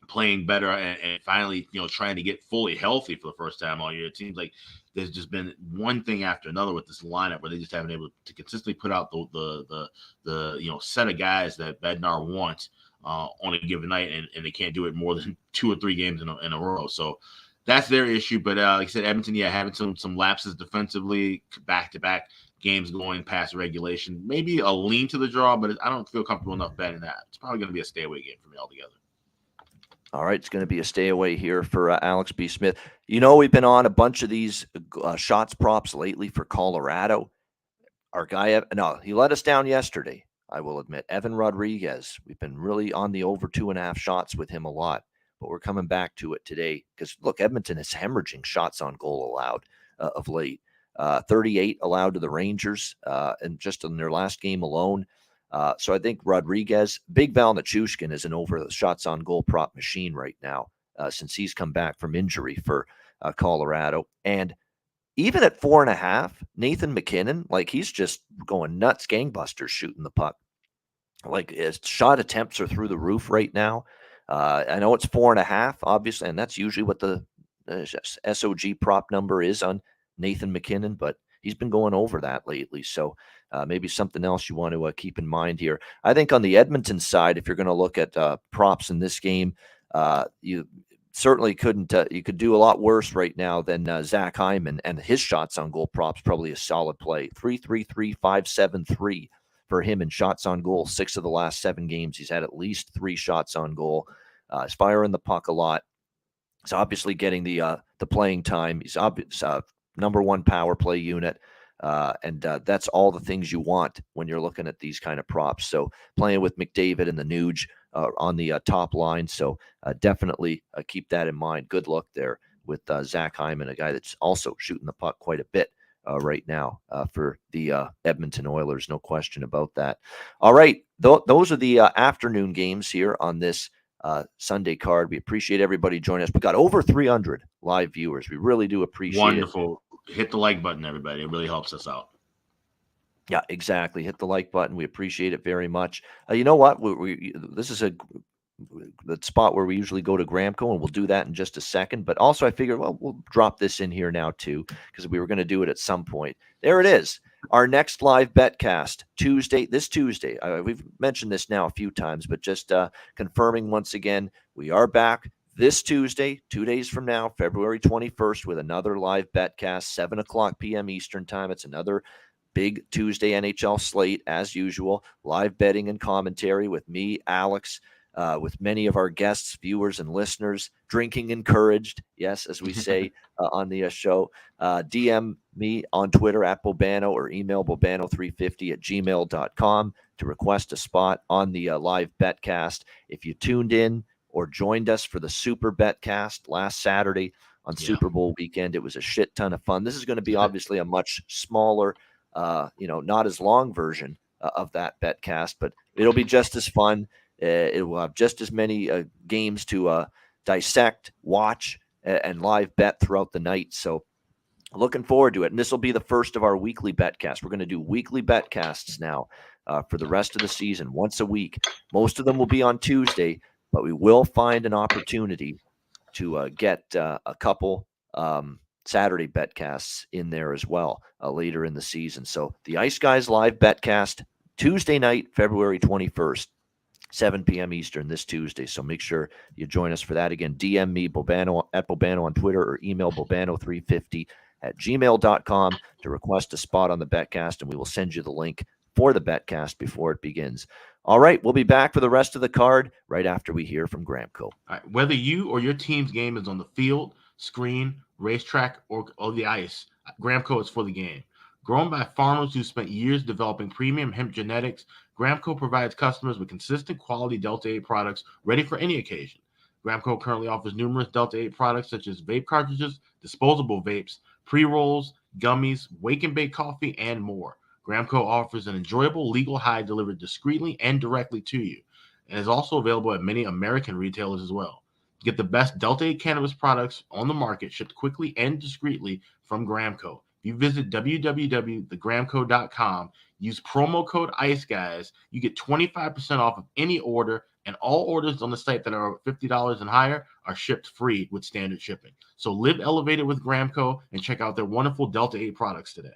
playing better and finally, trying to get fully healthy for the first time all year. It seems like there's just been one thing after another with this lineup where they just haven't been able to consistently put out the set of guys that Bednar wants on a given night, and they can't do it more than 2 or 3 games in a row. So that's their issue. But like I said, Edmonton, having some lapses defensively, back-to-back games going past regulation. Maybe a lean to the draw, but I don't feel comfortable enough betting that. It's probably going to be a stay-away game for me altogether. All right, it's going to be a stay away here for Alex B. Smith. We've been on a bunch of these shots props lately for Colorado. Our guy, he let us down yesterday, I will admit. Evan Rodriguez, we've been really on the over 2.5 shots with him a lot, but we're coming back to it today because, look, Edmonton is hemorrhaging shots on goal allowed of late. 38 allowed to the Rangers and just in their last game alone. So I think Rodriguez, Big Val Nichushkin is an over the shots on goal prop machine right now since he's come back from injury for Colorado. And even at 4.5, Nathan McKinnon, like he's just going nuts, gangbusters shooting the puck. Like his shot attempts are through the roof right now. I know it's 4.5, obviously, and that's usually what the SOG prop number is on Nathan McKinnon, but he's been going over that lately. So maybe something else you want to keep in mind here. I think on the Edmonton side, if you're going to look at props in this game, you certainly couldn't. You could do a lot worse right now than Zach Hyman, and his shots on goal props probably a solid play. 3.33, 5.73 for him in shots on goal. 6 of the last 7 games, he's had at least 3 shots on goal. He's firing the puck a lot. He's obviously getting the playing time. He's number one power play unit. And that's all the things you want when you're looking at these kind of props. So playing with McDavid and the Nuge on the top line. So definitely keep that in mind. Good luck there with Zach Hyman, a guy that's also shooting the puck quite a bit right now for the Edmonton Oilers. No question about that. All right. Those are the afternoon games here on this Sunday card. We appreciate everybody joining us. We got over 300 live viewers. We really do appreciate it. Wonderful. Hit the like button, everybody. It really helps us out. Yeah, exactly. Hit the like button. We appreciate it very much. You know what? This is the spot where we usually go to Gramco, and we'll do that in just a second. But also, I figured, well, we'll drop this in here now too, because we were going to do it at some point. There it is. Our next live betcast this Tuesday. We've mentioned this now a few times, but just confirming once again, we are back this Tuesday, 2 days from now, February 21st, with another live betcast, 7:00 p.m. Eastern time. It's another big Tuesday NHL slate, as usual. Live betting and commentary with me, Alex, with many of our guests, viewers, and listeners. Drinking encouraged, yes, as we say on the show. DM me on Twitter at Bobano, or email bobano350@gmail.com to request a spot on the live betcast. If you tuned in or joined us for the Super Betcast last Saturday on Super Bowl weekend, it was a shit ton of fun. This is going to be obviously a much smaller, not as long version of that betcast, but it'll be just as fun. It will have just as many games to dissect, watch, and live bet throughout the night. So looking forward to it. And this will be the first of our weekly betcasts. We're going to do weekly betcasts now for the rest of the season, once a week. Most of them will be on Tuesday, but we will find an opportunity to get a couple Saturday betcasts in there as well later in the season. So the Ice Guys live betcast Tuesday night, February 21st, 7 p.m. Eastern this Tuesday. So make sure you join us for that. Again, DM me, Bobano, at Bobano on Twitter, or email bobano350@gmail.com to request a spot on the betcast, and we will send you the link for the betcast before it begins. All right, we'll be back for the rest of the card right after we hear from Gramco. All right, whether you or your team's game is on the field, screen, racetrack, or the ice, Gramco is for the game. Grown by farmers who spent years developing premium hemp genetics, Gramco provides customers with consistent quality Delta 8 products ready for any occasion. Gramco currently offers numerous Delta 8 products such as vape cartridges, disposable vapes, pre-rolls, gummies, wake and bake coffee, and more. Gramco offers an enjoyable legal high delivered discreetly and directly to you, and is also available at many American retailers as well. Get the best Delta 8 cannabis products on the market shipped quickly and discreetly from Gramco. If you visit www.thegramco.com, use promo code ICEGUYS, you get 25% off of any order, and all orders on the site that are $50 and higher are shipped free with standard shipping. So live elevated with Gramco and check out their wonderful Delta 8 products today.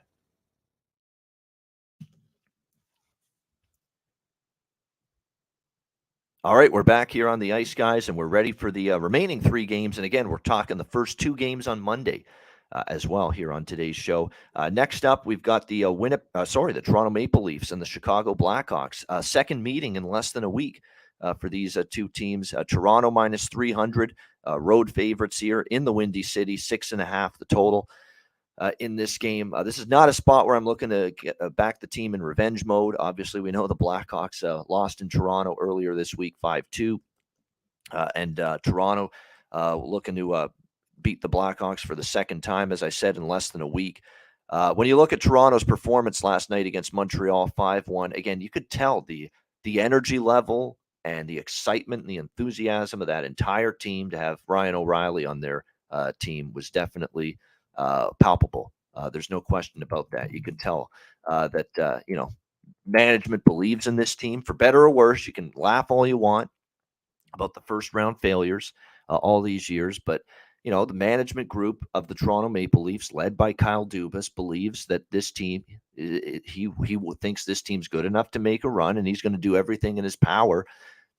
All right, we're back here on the Ice Guys, and we're ready for the remaining 3 games. And again, we're talking the first 2 games on Monday as well here on today's show. Next up, we've got the Toronto Maple Leafs and the Chicago Blackhawks. Second meeting in less than a week for these 2 teams. Toronto minus 300, road favorites here in the Windy City, 6.5 the total. In this game. This is not a spot where I'm looking to get back the team in revenge mode. Obviously, we know the Blackhawks lost in Toronto earlier this week, 5-2. And Toronto looking to beat the Blackhawks for the second time, as I said, in less than a week. When you look at Toronto's performance last night against Montreal, 5-1, again, you could tell the energy level and the excitement and the enthusiasm of that entire team. To have Ryan O'Reilly on their team was definitely palpable. There's no question about that. You can tell that management believes in this team, for better or worse. You can laugh all you want about the first round failures all these years, but the management group of the Toronto Maple Leafs, led by Kyle Dubas, believes that this team, he thinks this team's good enough to make a run, and he's going to do everything in his power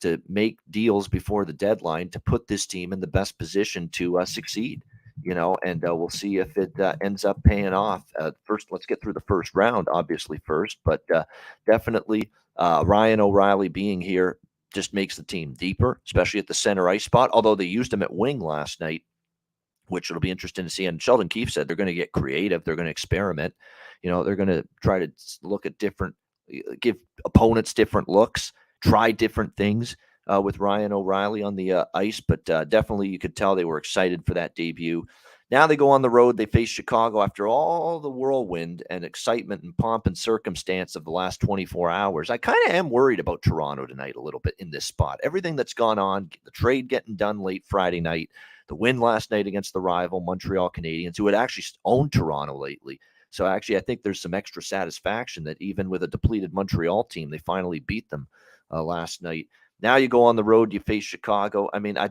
to make deals before the deadline to put this team in the best position to succeed. And we'll see if it ends up paying off. First, let's get through the first round, obviously, first. But definitely Ryan O'Reilly being here just makes the team deeper, especially at the center ice spot, although they used him at wing last night, which it'll be interesting to see. And Sheldon Keefe said they're going to get creative. They're going to experiment. They're going to try to look at give opponents different looks, try different things with Ryan O'Reilly on the ice. But definitely you could tell they were excited for that debut. Now they go on the road. They face Chicago after all the whirlwind and excitement and pomp and circumstance of the last 24 hours. I kind of am worried about Toronto tonight a little bit in this spot. Everything that's gone on, the trade getting done late Friday night, the win last night against the rival Montreal Canadiens, who had actually owned Toronto lately. So actually, I think there's some extra satisfaction that even with a depleted Montreal team, they finally beat them last night. Now you go on the road, you face Chicago. I mean, I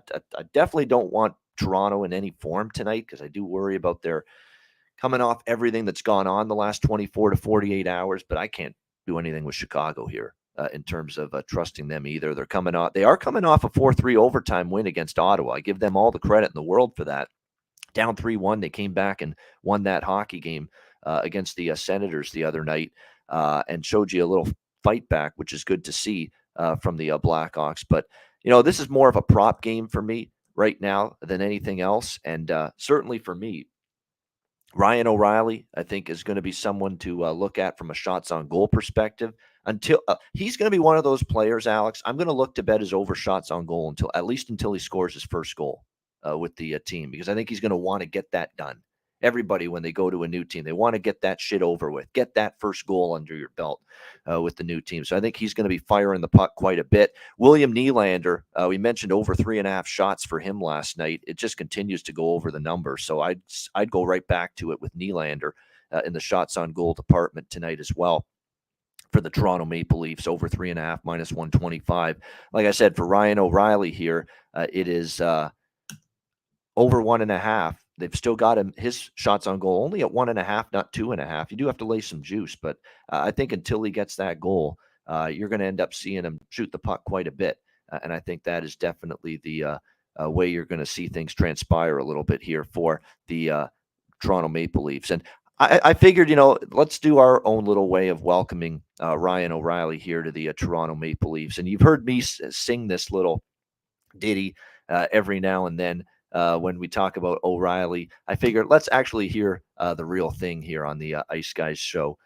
definitely don't want Toronto in any form tonight because I do worry about their coming off everything that's gone on the last 24 to 48 hours, but I can't do anything with Chicago here in terms of trusting them either. They are coming off a 4-3 overtime win against Ottawa. I give them all the credit in the world for that. Down 3-1, they came back and won that hockey game against the Senators the other night and showed you a little fight back, which is good to see from the Blackhawks. But, this is more of a prop game for me right now than anything else. And certainly for me, Ryan O'Reilly, I think, is going to be someone to look at from a shots on goal perspective. Until he's going to be one of those players, Alex, I'm going to look to bet his over shots on goal until he scores his first goal with the team, because I think he's going to want to get that done. Everybody, when they go to a new team, they want to get that shit over with, get that first goal under your belt with the new team. So I think he's going to be firing the puck quite a bit. William Nylander, we mentioned over 3.5 shots for him last night. It just continues to go over the number. So I'd go right back to it with Nylander in the shots on goal department tonight as well. For the Toronto Maple Leafs, over 3.5, minus 125. Like I said, for Ryan O'Reilly here, it is over 1.5. They've still got his shots on goal only at 1.5, not 2.5. You do have to lay some juice, but I think until he gets that goal, you're going to end up seeing him shoot the puck quite a bit. And I think that is definitely the way you're going to see things transpire a little bit here for the Toronto Maple Leafs. And I figured, let's do our own little way of welcoming Ryan O'Reilly here to the Toronto Maple Leafs. And you've heard me sing this little ditty every now and then when we talk about O'Reilly. I figured let's actually hear the real thing here on the Ice Guys show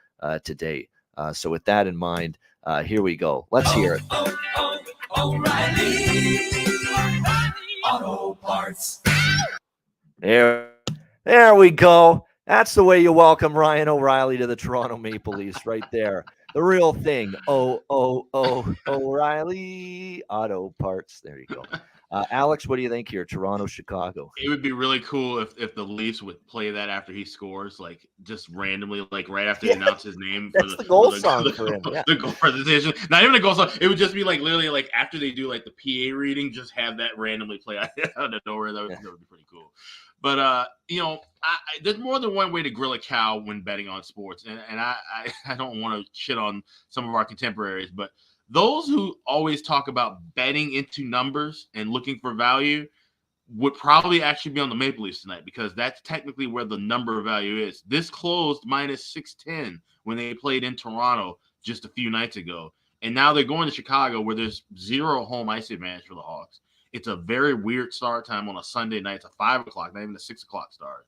today. So with that in mind, here we go. Let's hear it. O'Reilly Auto Parts. There we go. That's the way you welcome Ryan O'Reilly to the Toronto Maple Leafs right there. The real thing. O'Reilly Auto Parts. There you go. Alex, what do you think here? Toronto, Chicago. It would be really cool if the Leafs would play that after he scores, like just randomly, like right after they announce his name. That's the goal song for him. The goal presentation. Not even a goal song. It would just be like literally like after they do like the PA reading, just have that randomly play out of nowhere. That would be pretty cool. But there's more than one way to grill a cow when betting on sports, and I don't want to shit on some of our contemporaries, but those who always talk about betting into numbers and looking for value would probably actually be on the Maple Leafs tonight, because that's technically where the number value is. This closed minus 610 when they played in Toronto just a few nights ago, and now they're going to Chicago where there's zero home ice advantage for the Hawks. It's a very weird start time on a Sunday night. It's a 5 o'clock, not even a 6 o'clock start.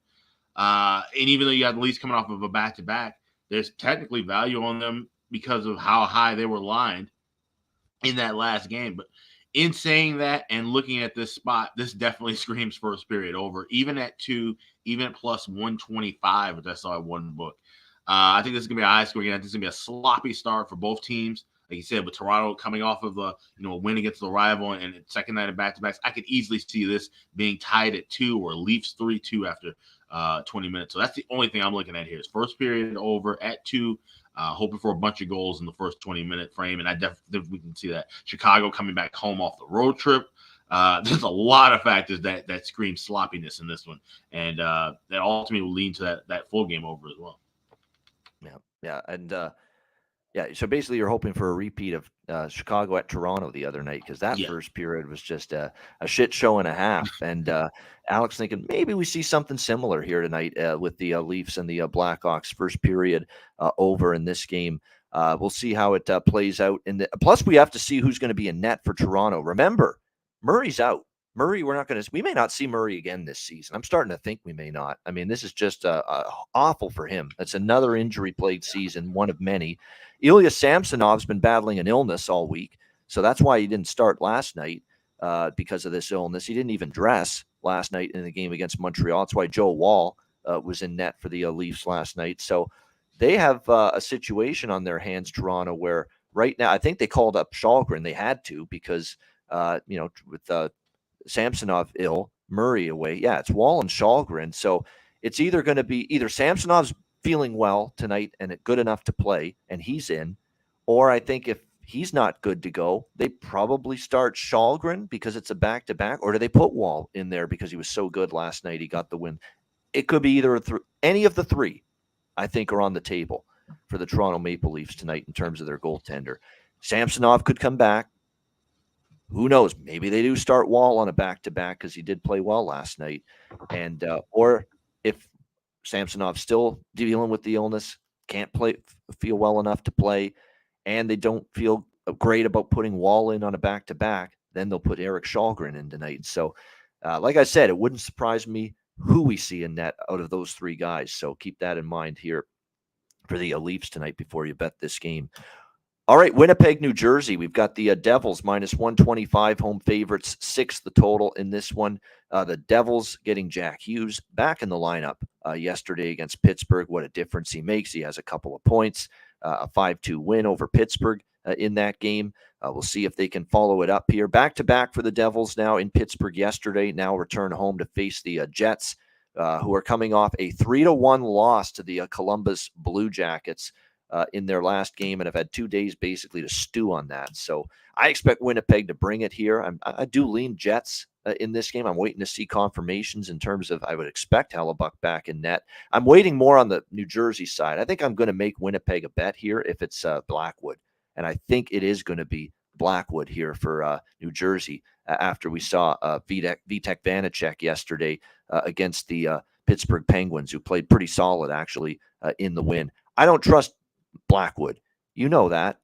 And even though you got the Leafs coming off of a back-to-back, there's technically value on them because of how high they were lined in that last game. But in saying that and looking at this spot, this definitely screams first period over, even at 2, even at plus 125, which I saw at one book. I think this is going to be a high score game. I think it's going to be a sloppy start for both teams. Like you said, with Toronto coming off of a win against the rival and second night of back-to-backs, I could easily see this being tied at 2 or Leafs 3-2 after 20 minutes. So that's the only thing I'm looking at here is first period over at 2, hoping for a bunch of goals in the first 20-minute frame. And I definitely we can see that. Chicago coming back home off the road trip. There's a lot of factors that scream sloppiness in this one. And that ultimately will lead to that full game over as well. Yeah. And so basically you're hoping for a repeat of Chicago at Toronto the other night, because that first period was just a shit show and a half. And Alex thinking maybe we see something similar here tonight with the Leafs and the Blackhawks first period over in this game. We'll see how it plays out. Plus, we have to see who's going to be in net for Toronto. Remember, Murray's out. Murray, we may not see Murray again this season. I'm starting to think we may not. I mean, this is just awful for him. It's another injury-plagued season, one of many. Ilya Samsonov's been battling an illness all week, so that's why he didn't start last night because of this illness. He didn't even dress last night in the game against Montreal. That's why Joe Wall was in net for the Leafs last night. So they have a situation on their hands, Toronto, where right now I think they called up Shalgren. They had to because, with Samsonov ill, Murray away. Yeah, it's Wall and Shalgren. So it's either going to be either Samsonov's feeling well tonight and good enough to play, and he's in, or I think if he's not good to go, they probably start Shalgren because it's a back-to-back, or do they put Wall in there because he was so good last night, he got the win? It could be either any of the three, I think, are on the table for the Toronto Maple Leafs tonight in terms of their goaltender. Samsonov could come back. Who knows? Maybe they do start Wall on a back-to-back because he did play well last night. And or if Samsonov's still dealing with the illness, can't feel well enough to play, and they don't feel great about putting Wall in on a back-to-back, then they'll put Eric Shalgren in tonight. So, like I said, it wouldn't surprise me who we see in net out of those three guys. So keep that in mind here for the Leafs tonight before you bet this game. All right, Winnipeg, New Jersey. We've got the Devils minus 125 home favorites, 6 the total in this one. The Devils getting Jack Hughes back in the lineup yesterday against Pittsburgh. What a difference he makes. He has a couple of points, a 5-2 win over Pittsburgh in that game. We'll see if they can follow it up here. Back-to-back for the Devils now in Pittsburgh yesterday, now return home to face the Jets, who are coming off a 3-1 loss to the Columbus Blue Jackets in their last game and have had 2 days basically to stew on that. So I expect Winnipeg to bring it here. I do lean Jets in this game. I'm waiting to see confirmations in terms of I would expect Hellebuck back in net. I'm waiting more on the New Jersey side. I think I'm going to make Winnipeg a bet here if it's Blackwood. And I think it is going to be Blackwood here for New Jersey after we saw Vitek Vanacek yesterday against the Pittsburgh Penguins, who played pretty solid actually in the win. I don't trust Blackwood. You know that.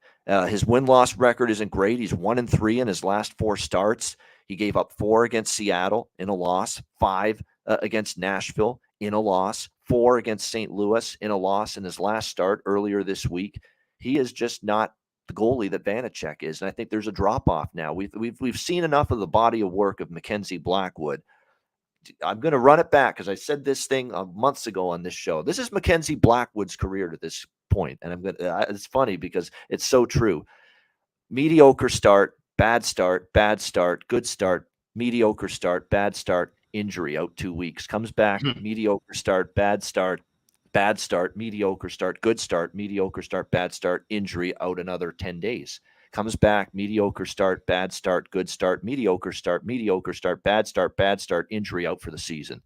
His win-loss record isn't great. He's 1-3 in his last 4 starts. He gave up 4 against Seattle in a loss, 5 against Nashville in a loss, 4 against St. Louis in a loss in his last start earlier this week. He is just not the goalie that Vanacek is, and I think there's a drop-off now. We've seen enough of the body of work of Mackenzie Blackwood. I'm going to run it back because I said this thing months ago on this show. This is Mackenzie Blackwood's career to this point, and it's funny because it's so true. Mediocre start, bad start, good start, mediocre start, bad start, injury, out 2 weeks. Comes back, mediocre start, bad start, mediocre start, good start, mediocre start, bad start, injury, out another 10 days. Comes back, mediocre start, bad start, good start, mediocre start, bad start, injury, out for the season.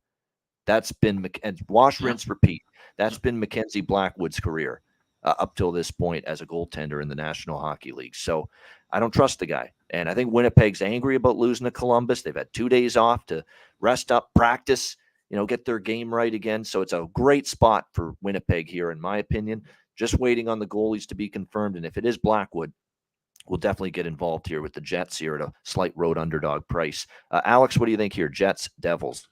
That's been wash, rinse, repeat. That's been Mackenzie Blackwood's career up till this point as a goaltender in the National Hockey League. So I don't trust the guy. And I think Winnipeg's angry about losing to Columbus. They've had 2 days off to rest up, practice, get their game right again. So it's a great spot for Winnipeg here, in my opinion. Just waiting on the goalies to be confirmed. And if it is Blackwood, we'll definitely get involved here with the Jets here at a slight road underdog price. Alex, what do you think here? Jets, Devils.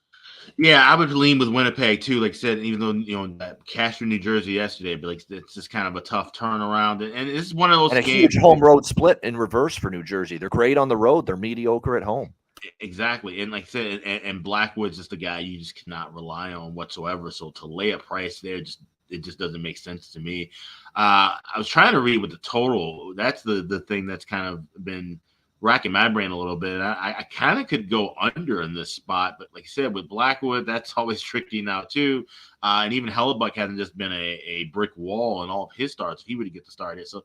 Yeah, I would lean with Winnipeg too. Like I said, even though that Castro, New Jersey yesterday, but like it's just kind of a tough turnaround, and it's one of those and a games. Huge home road split in reverse for New Jersey. They're great on the road. They're mediocre at home. Exactly, and like I said, and Blackwood's just the guy you just cannot rely on whatsoever. So to lay a price there, it just doesn't make sense to me. I was trying to read with the total. That's the thing that's kind of been racking my brain a little bit. I kind of could go under in this spot, but like I said, with Blackwood, that's always tricky now too. And even Hellebuck hasn't just been a brick wall in all of his starts. If he were to get the start here, so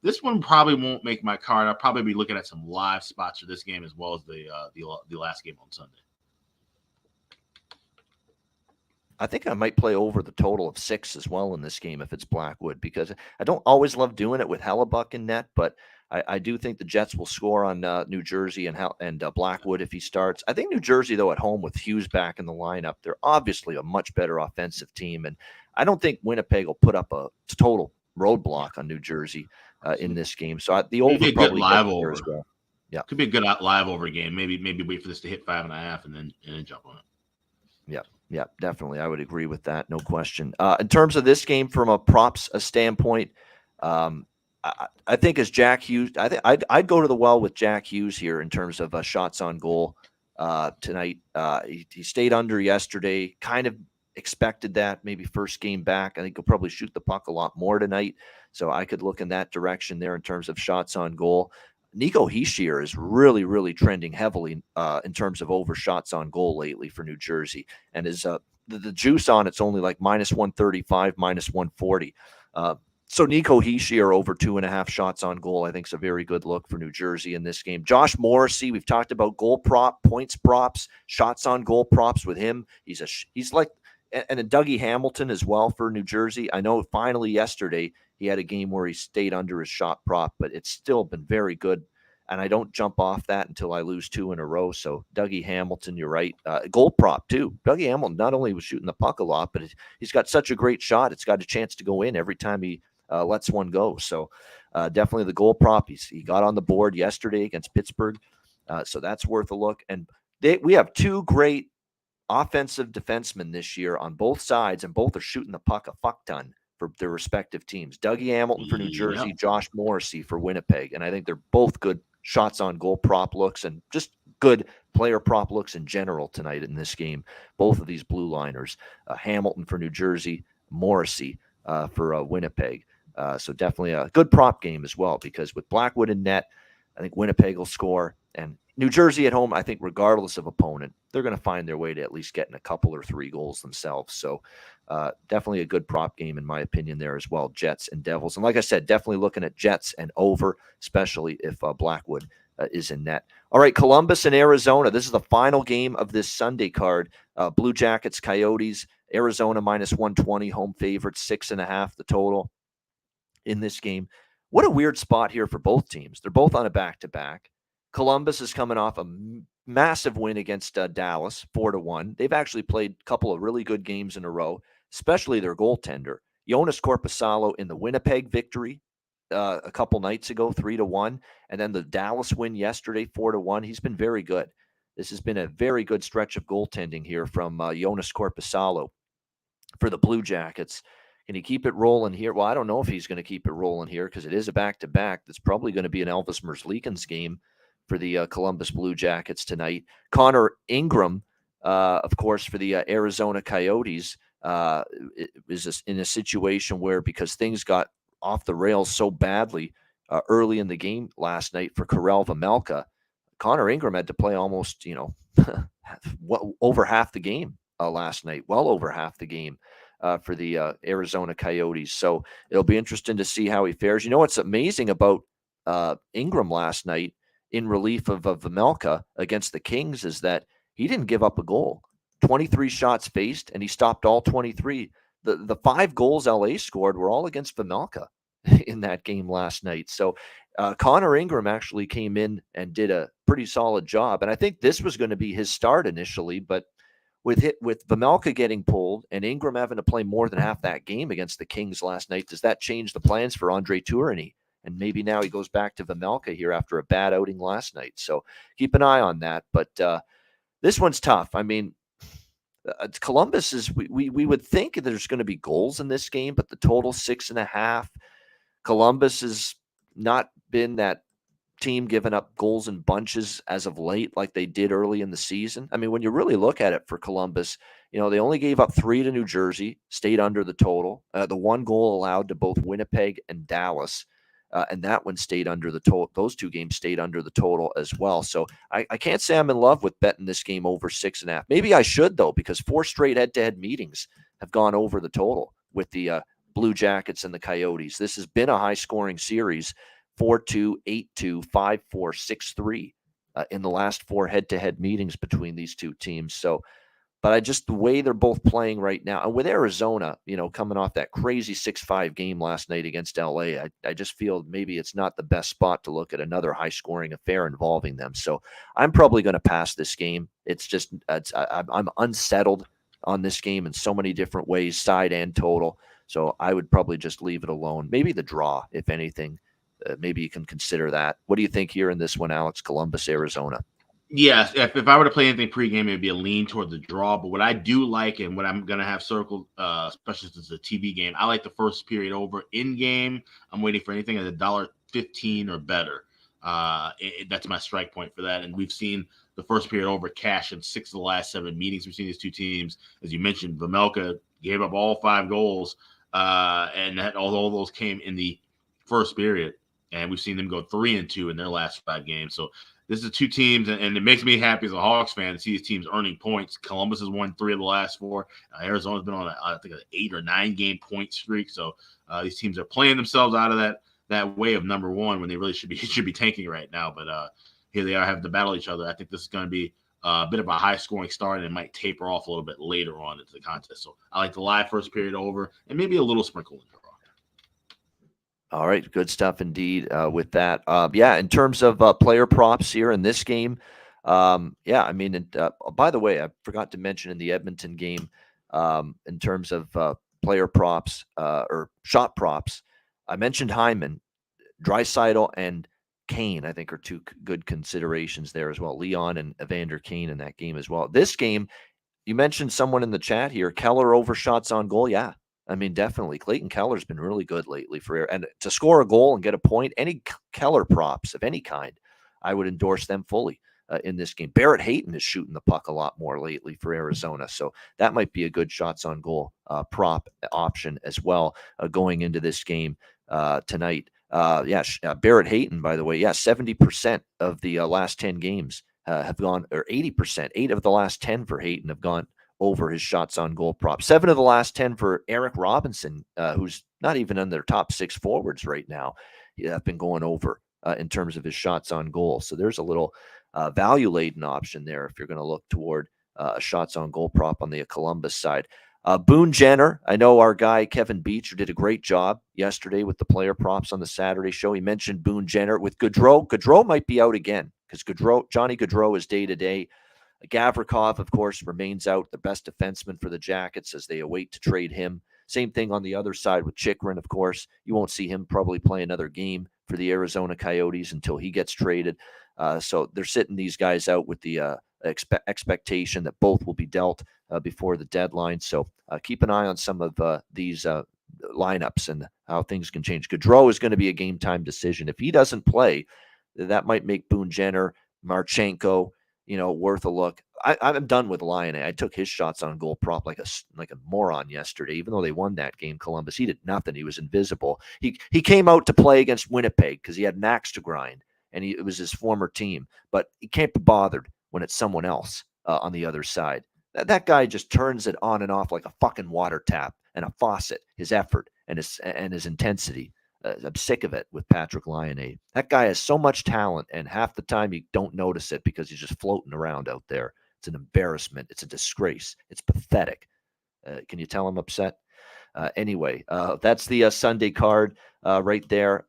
this one probably won't make my card. I'll probably be looking at some live spots for this game as well as the last game on Sunday. I think I might play over the total of 6 as well in this game if it's Blackwood, because I don't always love doing it with Hellebuck in net, but I do think the Jets will score on New Jersey and Blackwood if he starts. I think New Jersey, though, at home with Hughes back in the lineup, they're obviously a much better offensive team, and I don't think Winnipeg will put up a total roadblock on New Jersey in this game. So the Maybe over a good probably live gets there over as well. Yeah, could be a good live over game. Maybe wait for this to hit 5.5 and then jump on it. Yeah, definitely. I would agree with that. No question. In terms of this game, from a props standpoint, I think as Jack Hughes, I think I'd go to the well with Jack Hughes here in terms of shots on goal tonight. He stayed under yesterday. Kind of expected that. Maybe first game back. I think he'll probably shoot the puck a lot more tonight. So I could look in that direction there in terms of shots on goal. Nico Hischier is really, really trending heavily in terms of over shots on goal lately for New Jersey, and is the juice on it's only like -135, -140. So Nico Hischier over 2.5 shots on goal, I think, is a very good look for New Jersey in this game. Josh Morrissey, we've talked about goal prop, points props, shots on goal props with him. He's like, and a Dougie Hamilton as well for New Jersey. I know finally yesterday he had a game where he stayed under his shot prop, but it's still been very good. And I don't jump off that until I lose 2 in a row. So Dougie Hamilton, you're right. Goal prop too. Dougie Hamilton not only was shooting the puck a lot, but he's got such a great shot. It's got a chance to go in every time he lets one go. So definitely the goal prop. He got on the board yesterday against Pittsburgh. So that's worth a look. And we have 2 great offensive defensemen this year on both sides, and both are shooting the puck a fuck ton for their respective teams. Dougie Hamilton for New Jersey, Josh Morrissey for Winnipeg. And I think they're both good shots on goal prop looks and just good player prop looks in general tonight in this game. Both of these blue liners, Hamilton for New Jersey, Morrissey for Winnipeg. So definitely a good prop game as well, because with Blackwood in net, I think Winnipeg will score. And New Jersey at home, I think regardless of opponent, they're going to find their way to at least getting a couple or 3 goals themselves. So definitely a good prop game, in my opinion, there as well, Jets and Devils. And like I said, definitely looking at Jets and over, especially if Blackwood is in net. All right, Columbus and Arizona. This is the final game of this Sunday card. Blue Jackets, Coyotes, Arizona -120, home favorite, 6.5 the total in this game. What a weird spot here for both teams. They're both on a back-to-back. Columbus is coming off a massive win against Dallas, 4-1. They've actually played a couple of really good games in a row, especially their goaltender. Jonas Korpisalo in the Winnipeg victory a couple nights ago, 3-1. And then the Dallas win yesterday, 4-1. He's been very good. This has been a very good stretch of goaltending here from Jonas Korpisalo for the Blue Jackets. Can he keep it rolling here? Well, I don't know if he's going to keep it rolling here, because it is a back-to-back. That's probably going to be an Elvis Merzlikins game for the Columbus Blue Jackets tonight. Connor Ingram, of course, for the Arizona Coyotes, is in a situation where, because things got off the rails so badly early in the game last night for Karel Vejmelka, Connor Ingram had to play almost, over half the game last night, well over half the game for the Arizona Coyotes. So it'll be interesting to see how he fares. You know what's amazing about Ingram last night in relief of Vejmelka against the Kings is that he didn't give up a goal. 23 shots faced, and he stopped all 23. The 5 goals LA scored were all against Vejmelka in that game last night. So Connor Ingram actually came in and did a pretty solid job. And I think this was going to be his start initially, but with Vejmelka getting pulled and Ingram having to play more than half that game against the Kings last night, does that change the plans for Andre Tourigny? And maybe now he goes back to Vejmelka here after a bad outing last night. So keep an eye on that. But this one's tough. I mean, Columbus is, we would think there's going to be goals in this game, but the total 6.5. Columbus has not been that team giving up goals in bunches as of late like they did early in the season. I mean, when you really look at it for Columbus, they only gave up 3 to New Jersey, stayed under the total. The 1 goal allowed to both Winnipeg and Dallas. And that one stayed under the total. Those 2 games stayed under the total as well. So I can't say I'm in love with betting this game over 6.5. Maybe I should, though, because 4 straight head-to-head meetings have gone over the total with the Blue Jackets and the Coyotes. This has been a high-scoring series, 4-2, 8-2, 5-4, 6-3 in the last 4 head-to-head meetings between these 2 teams. So, but the way they're both playing right now, and with Arizona, coming off that crazy 6-5 game last night against LA, I just feel maybe it's not the best spot to look at another high-scoring affair involving them. So I'm probably going to pass this game. It's just I'm unsettled on this game in so many different ways, side and total. So I would probably just leave it alone. Maybe the draw, if anything. Maybe you can consider that. What do you think here in this one, Alex? Columbus, Arizona. Yes, if I were to play anything pregame, it'd be a lean toward the draw. But what I do like, and what I'm gonna have circled, especially since it's a TV game, I like the first period over. In game, I'm waiting for anything at $1.15 or better. That's my strike point for that. And we've seen the first period over cash in 6 of the last 7 meetings. We've seen these two teams, as you mentioned. Vejmelka gave up all 5 goals, and all those came in the first period. And we've seen them go 3-2 in their last 5 games. So this is 2 teams, and it makes me happy as a Hawks fan to see these teams earning points. Columbus has won 3 of the last 4. Arizona's been on, I think, an 8 or 9 game point streak. So these teams are playing themselves out of that way of number 1 when they really should be tanking right now. But here they are having to battle each other. I think this is going to be a bit of a high-scoring start, and it might taper off a little bit later on into the contest. So I like the live first period over, and maybe a little sprinkle in draw. All right, good stuff indeed with that. In terms of player props here in this game, by the way, I forgot to mention in the Edmonton game, in terms of player props or shot props, I mentioned Hyman, Draisaitl, and Kane, I think, are 2 good considerations there as well. Leon and Evander Kane in that game as well. This game, you mentioned someone in the chat here, Keller over shots on goal. Yeah. I mean, definitely. Clayton Keller's been really good lately and to score a goal and get a point, any Keller props of any kind, I would endorse them fully in this game. Barrett Hayton is shooting the puck a lot more lately for Arizona, so that might be a good shots on goal prop option as well going into this game tonight. Barrett Hayton, by the way, 70% of the last 10 games have gone, or 80%, 8 of the last 10 for Hayton have gone over his shots on goal prop. 7 of the last 10 for Eric Robinson, who's not even in their top 6 forwards right now. Have been going over in terms of his shots on goal. So there's a little value-laden option there if you're going to look toward shots on goal prop on the Columbus side. Boone Jenner, I know our guy Kevin Beecher did a great job yesterday with the player props on the Saturday show. He mentioned Boone Jenner with Gaudreau. Gaudreau might be out again because Johnny Gaudreau is day-to-day. Gavrikov, of course, remains out, the best defenseman for the Jackets as they await to trade him. Same thing on the other side with Chychrun, of course. You won't see him probably play another game for the Arizona Coyotes until he gets traded. So they're sitting these guys out with the expectation that both will be dealt before the deadline. So keep an eye on some of these lineups and how things can change. Gaudreau is going to be a game-time decision. If he doesn't play, that might make Boone Jenner, Marchenko, worth a look. I'm done with Lyon. I took his shots on goal prop like a moron yesterday. Even though they won that game, Columbus, he did nothing. He was invisible. He came out to play against Winnipeg because he had an axe to grind, and it was his former team. But he can't be bothered when it's someone else on the other side. That guy just turns it on and off like a fucking water tap and a faucet. His effort and his intensity. I'm sick of it with Patrick Lyon. That guy has so much talent, and half the time you don't notice it because he's just floating around out there. It's an embarrassment. It's a disgrace. It's pathetic. Can you tell I'm upset? Anyway, that's the Sunday card right there.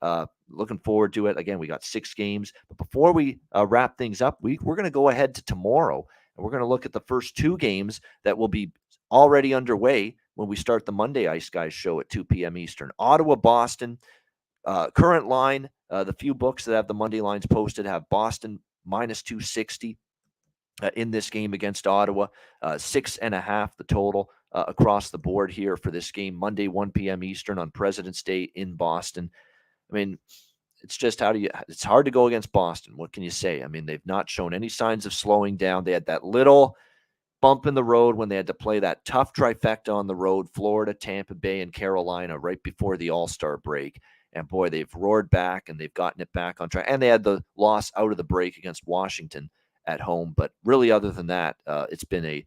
Looking forward to it. Again, we got 6 games. But before we wrap things up, we're going to go ahead to tomorrow, and we're going to look at the first 2 games that will be already underway when we start the Monday Ice Guys show at 2 p.m. Eastern. Ottawa, Boston. Current line, the few books that have the Monday lines posted have Boston minus 260 in this game against Ottawa. 6.5 the total across the board here for this game. Monday, 1 p.m. Eastern on President's Day in Boston. I mean, it's just it's hard to go against Boston. What can you say? I mean, they've not shown any signs of slowing down. They had that little bump in the road when they had to play that tough trifecta on the road, Florida, Tampa Bay, and Carolina right before the All-Star break. And boy, they've roared back and they've gotten it back on track. And they had the loss out of the break against Washington at home. But really, other than that, it's been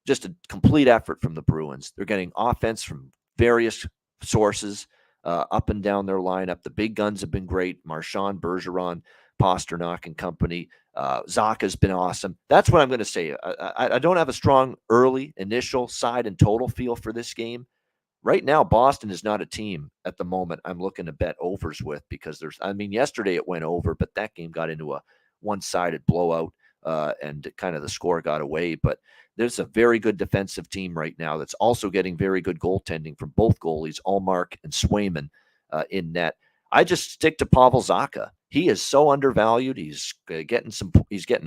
just a complete effort from the Bruins. They're getting offense from various sources up and down their lineup. The big guns have been great. Marchand, Bergeron, Pasternak and company. Zaka's been awesome. That's what I'm going to say. I don't have a strong early initial side and total feel for this game. Right now, Boston is not a team at the moment I'm looking to bet overs with because yesterday it went over, but that game got into a one-sided blowout and kind of the score got away. But there's a very good defensive team right now that's also getting very good goaltending from both goalies, Allmark and Swayman, in net. I just stick to Pavel Zacha. He is so undervalued. He's getting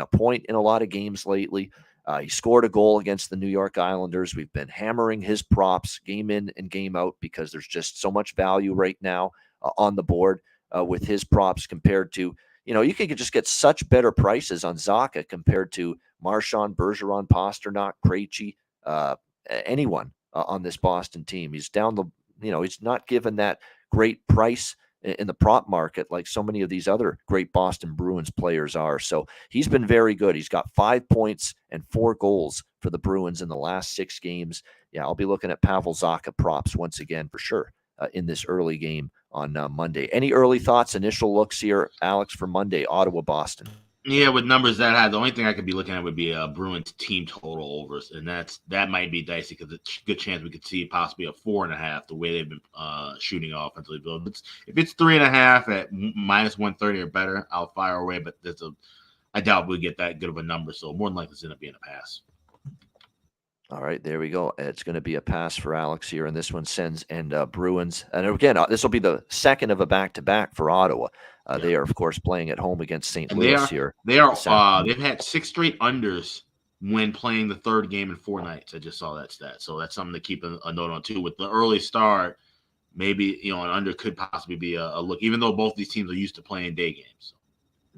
a point in a lot of games lately. He scored a goal against the New York Islanders. We've been hammering his props game in and game out because there's just so much value right now on the board with his props compared to, you could just get such better prices on Zacha compared to Marchand, Bergeron, Pasternak, Krejci, anyone on this Boston team. He's he's not given that great price in the prop market like so many of these other great Boston Bruins players are. So he's been very good. He's got 5 points and 4 goals for the Bruins in the last 6 games. Yeah, I'll be looking at Pavel Zacha props once again for sure in this early game on Monday. Any early thoughts, initial looks here, Alex, for Monday, Ottawa, Boston? Yeah, with numbers that high, the only thing I could be looking at would be a Bruins team total overs, and that might be dicey because it's a good chance we could see possibly a 4.5 the way they've been shooting offensively. But if it's 3.5 at -130 or better, I'll fire away. But I doubt we'll get that good of a number, so more than likely it's going to be in a pass. All right, there we go. It's going to be a pass for Alex here, and this one Sens and Bruins. And again, this will be the second of a back-to-back for Ottawa. They are, of course, playing at home against St. Louis here. They've had 6 straight unders when playing the third game in 4 nights. I just saw that stat, so that's something to keep a note on too. With the early start, maybe an under could possibly be a look, even though both these teams are used to playing day games.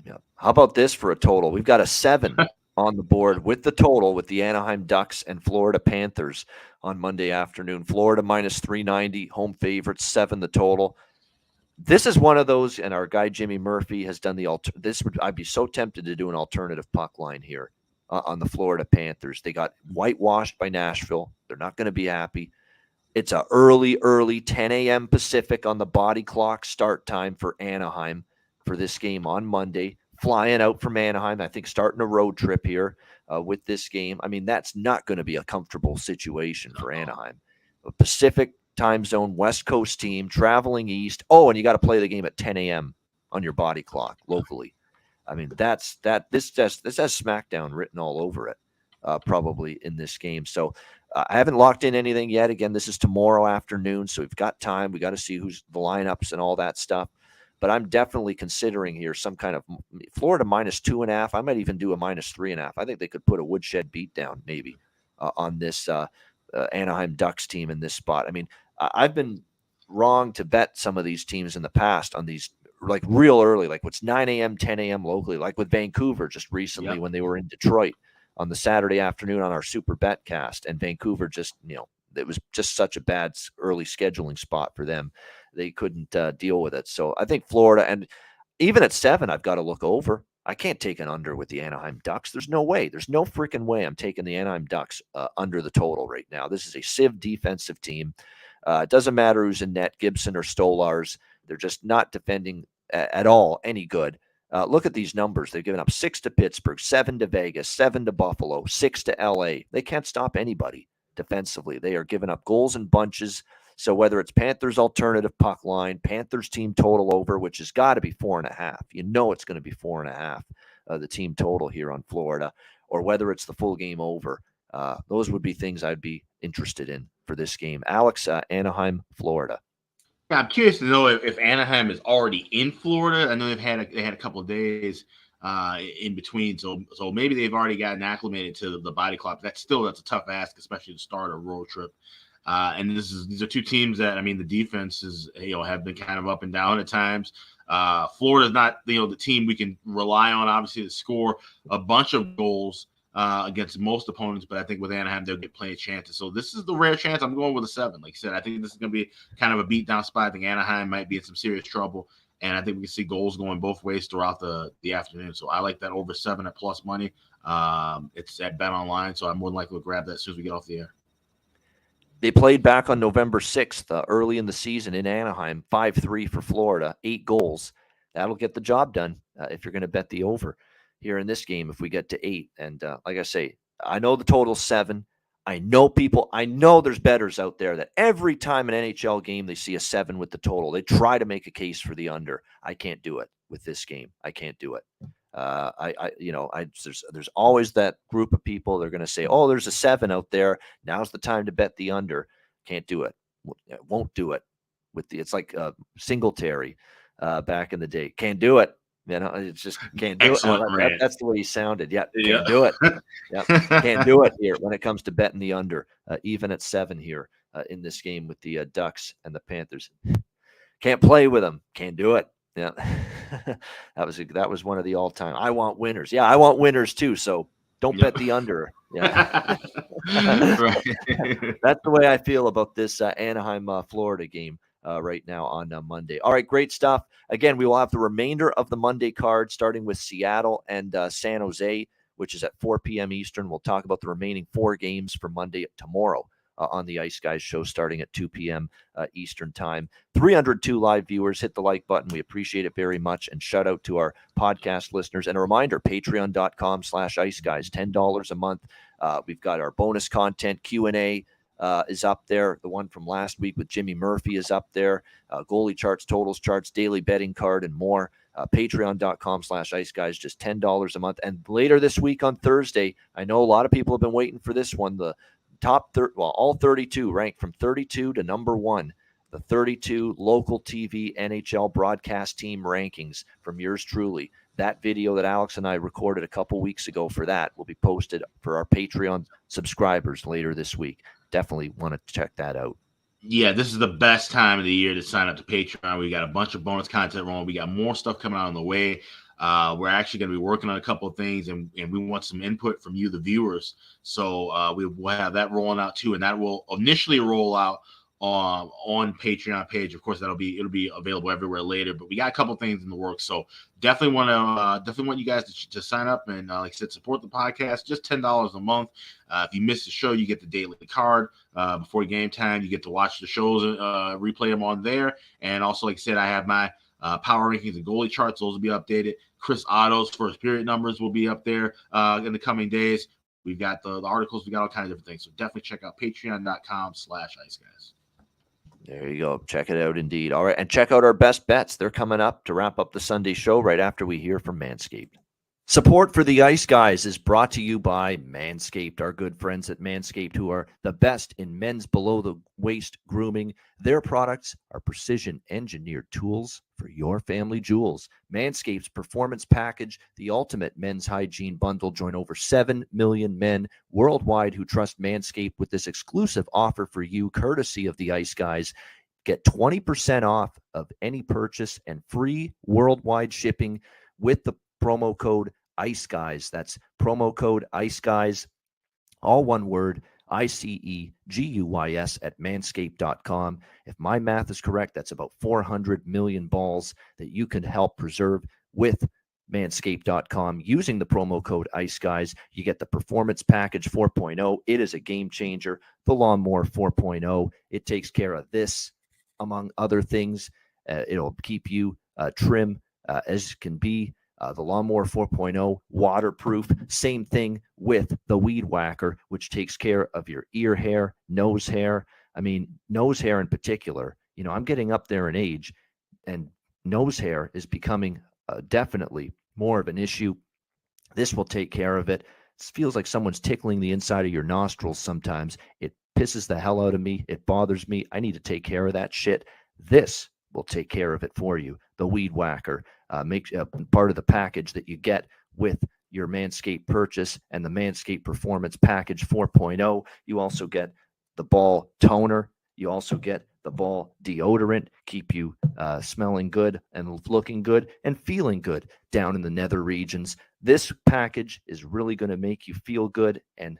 Yeah. How about this for a total? We've got a 7 on the board with the total with the Anaheim Ducks and Florida Panthers on Monday afternoon. Florida -390, home favorites, 7 the total. This is one of those, and our guy Jimmy Murphy has done I'd be so tempted to do an alternative puck line here on the Florida Panthers. They got whitewashed by Nashville. They're not going to be happy. It's a early 10 a.m. Pacific on the body clock start time for Anaheim for this game on Monday. Flying out from Anaheim, I think starting a road trip here with this game. I mean, that's not going to be a comfortable situation for Anaheim. A Pacific time zone, West Coast team traveling east. Oh, and you got to play the game at 10 a.m. on your body clock locally. I mean, this has SmackDown written all over it, probably in this game. So I haven't locked in anything yet. Again, this is tomorrow afternoon, so we've got time. We got to see who's the lineups and all that stuff. But I'm definitely considering here some kind of Florida -2.5. I might even do a -3.5. I think they could put a woodshed beatdown maybe on this Anaheim Ducks team in this spot. I mean, I've been wrong to bet some of these teams in the past on these like real early, like what's 9 a.m., 10 a.m. locally, like with Vancouver just recently when they were in Detroit on the Saturday afternoon on our Super Bet cast. And Vancouver just, it was just such a bad early scheduling spot for them. They couldn't deal with it. So I think Florida, and even at 7, I've got to look over. I can't take an under with the Anaheim Ducks. There's no way. There's no freaking way I'm taking the Anaheim Ducks under the total right now. This is a Civ defensive team. It doesn't matter who's in net, Gibson or Stolars. They're just not defending at all any good. Look at these numbers. They've given up 6 to Pittsburgh, 7 to Vegas, 7 to Buffalo, 6 to LA. They can't stop anybody defensively. They are giving up goals in bunches. So whether it's Panthers alternative puck line, Panthers team total over, which has got to be 4.5. It's going to be 4.5, the team total here on Florida, or whether it's the full game over. Those would be things I'd be interested in for this game. Alex, Anaheim, Florida. Yeah, I'm curious to know if Anaheim is already in Florida. I know they had a couple of days in between, so maybe they've already gotten acclimated to the body clock. That's a tough ask, especially to start a road trip. And these are two teams that, I mean, the defenses, have been kind of up and down at times. Florida's not, the team we can rely on, obviously, to score a bunch of goals against most opponents. But I think with Anaheim, they'll get plenty of chances. So this is the rare chance. I'm going with a 7. Like I said, I think this is going to be kind of a beatdown spot. I think Anaheim might be in some serious trouble. And I think we can see goals going both ways throughout the afternoon. So I like that over 7 at plus money. It's at Bet Online, so I'm more than likely to grab that as soon as we get off the air. They played back on November 6th, early in the season in Anaheim, 5-3 for Florida, 8 goals. That'll get the job done if you're going to bet the over here in this game if we get to 8. And like I say, I know the total's 7. I know there's bettors out there that every time an NHL game they see a 7 with the total, they try to make a case for the under. I can't do it with this game. I can't do it. There's always that group of people. They're going to say, "Oh, there's a 7 out there. Now's the time to bet the under." Can't do it. Won't do it. It's like Singletary back in the day. Can't do it. It's just can't do it. That's the way he sounded. Yeah, can't do it. Yeah, can't do it here when it comes to betting the under, even at 7 here in this game with the Ducks and the Panthers. Can't play with them. Can't do it. Yeah, that was one of the all-time. I want winners. Yeah, I want winners too. So don't bet the under. Yeah, that's the way I feel about this Anaheim, Florida game right now on Monday. All right, great stuff. Again, we will have the remainder of the Monday card starting with Seattle and San Jose, which is at 4 p.m. Eastern. We'll talk about the remaining 4 games for Monday tomorrow on the Ice Guys show starting at 2 p.m. Eastern time. 302 live viewers. Hit the like button. We appreciate it very much. And shout out to our podcast listeners. And a reminder, patreon.com/Ice Guys, $10 a month. We've got our bonus content. Q&A is up there. The one from last week with Jimmy Murphy is up there. Goalie charts, totals charts, daily betting card, and more. Patreon.com/Ice Guys, just $10 a month. And later this week on Thursday, I know a lot of people have been waiting for this one. The top all 32 ranked from 32 to number 1. The 32 local TV NHL broadcast team rankings from yours truly. That video that Alex and I recorded a couple weeks ago for that will be posted for our Patreon subscribers later this week. Definitely want to check that out. Yeah, this is the best time of the year to sign up to Patreon. We got a bunch of bonus content rolling. We got more stuff coming out on the way. We're actually going to be working on a couple of things, and we want some input from you, the viewers. So we will have that rolling out too, and that will initially roll out on Patreon page. Of course, it'll be available everywhere later. But we got a couple of things in the works, so definitely want you guys to sign up and like I said, support the podcast. Just $10 a month. If you miss the show, you get the daily card before game time. You get to watch the shows, replay them on there, and also like I said, I have my power rankings and goalie charts. Those will be updated. Chris Otto's first period numbers will be up there in the coming days. We've got the articles. We got all kinds of different things. So definitely check out patreon.com/Ice Guys. There you go. Check it out indeed. All right. And check out our best bets. They're coming up to wrap up the Sunday show right after we hear from Manscaped. Support for the Ice Guys is brought to you by Manscaped, our good friends at Manscaped, who are the best in men's below-the-waist grooming. Their products are precision-engineered tools for your family jewels. Manscaped's Performance Package, the ultimate men's hygiene bundle. Join over 7 million men worldwide who trust Manscaped with this exclusive offer for you, courtesy of the Ice Guys. Get 20% off of any purchase and free worldwide shipping with the promo code Ice Guys. That's promo code Ice Guys, all one word, ICEGUYS at manscaped.com. If my math is correct, that's about 400 million balls that you can help preserve with manscaped.com using the promo code Ice Guys. You get the Performance Package 4.0. It is a game changer. The Lawnmower 4.0. It takes care of this, among other things. It'll keep you trim as can be. The Lawnmower 4.0, waterproof. Same thing with the Weed Whacker, which takes care of your ear hair, nose hair. I mean, nose hair in particular. You know, I'm getting up there in age, and nose hair is becoming definitely more of an issue. This will take care of it. It feels like someone's tickling the inside of your nostrils sometimes. It pisses the hell out of me. It bothers me. I need to take care of that shit. This will take care of it for you. The Weed Whacker. Makes part of the package that you get with your Manscaped purchase and the Manscaped Performance Package 4.0. You also get the ball toner. You also get the ball deodorant, keep you smelling good and looking good and feeling good down in the nether regions. This package is really going to make you feel good and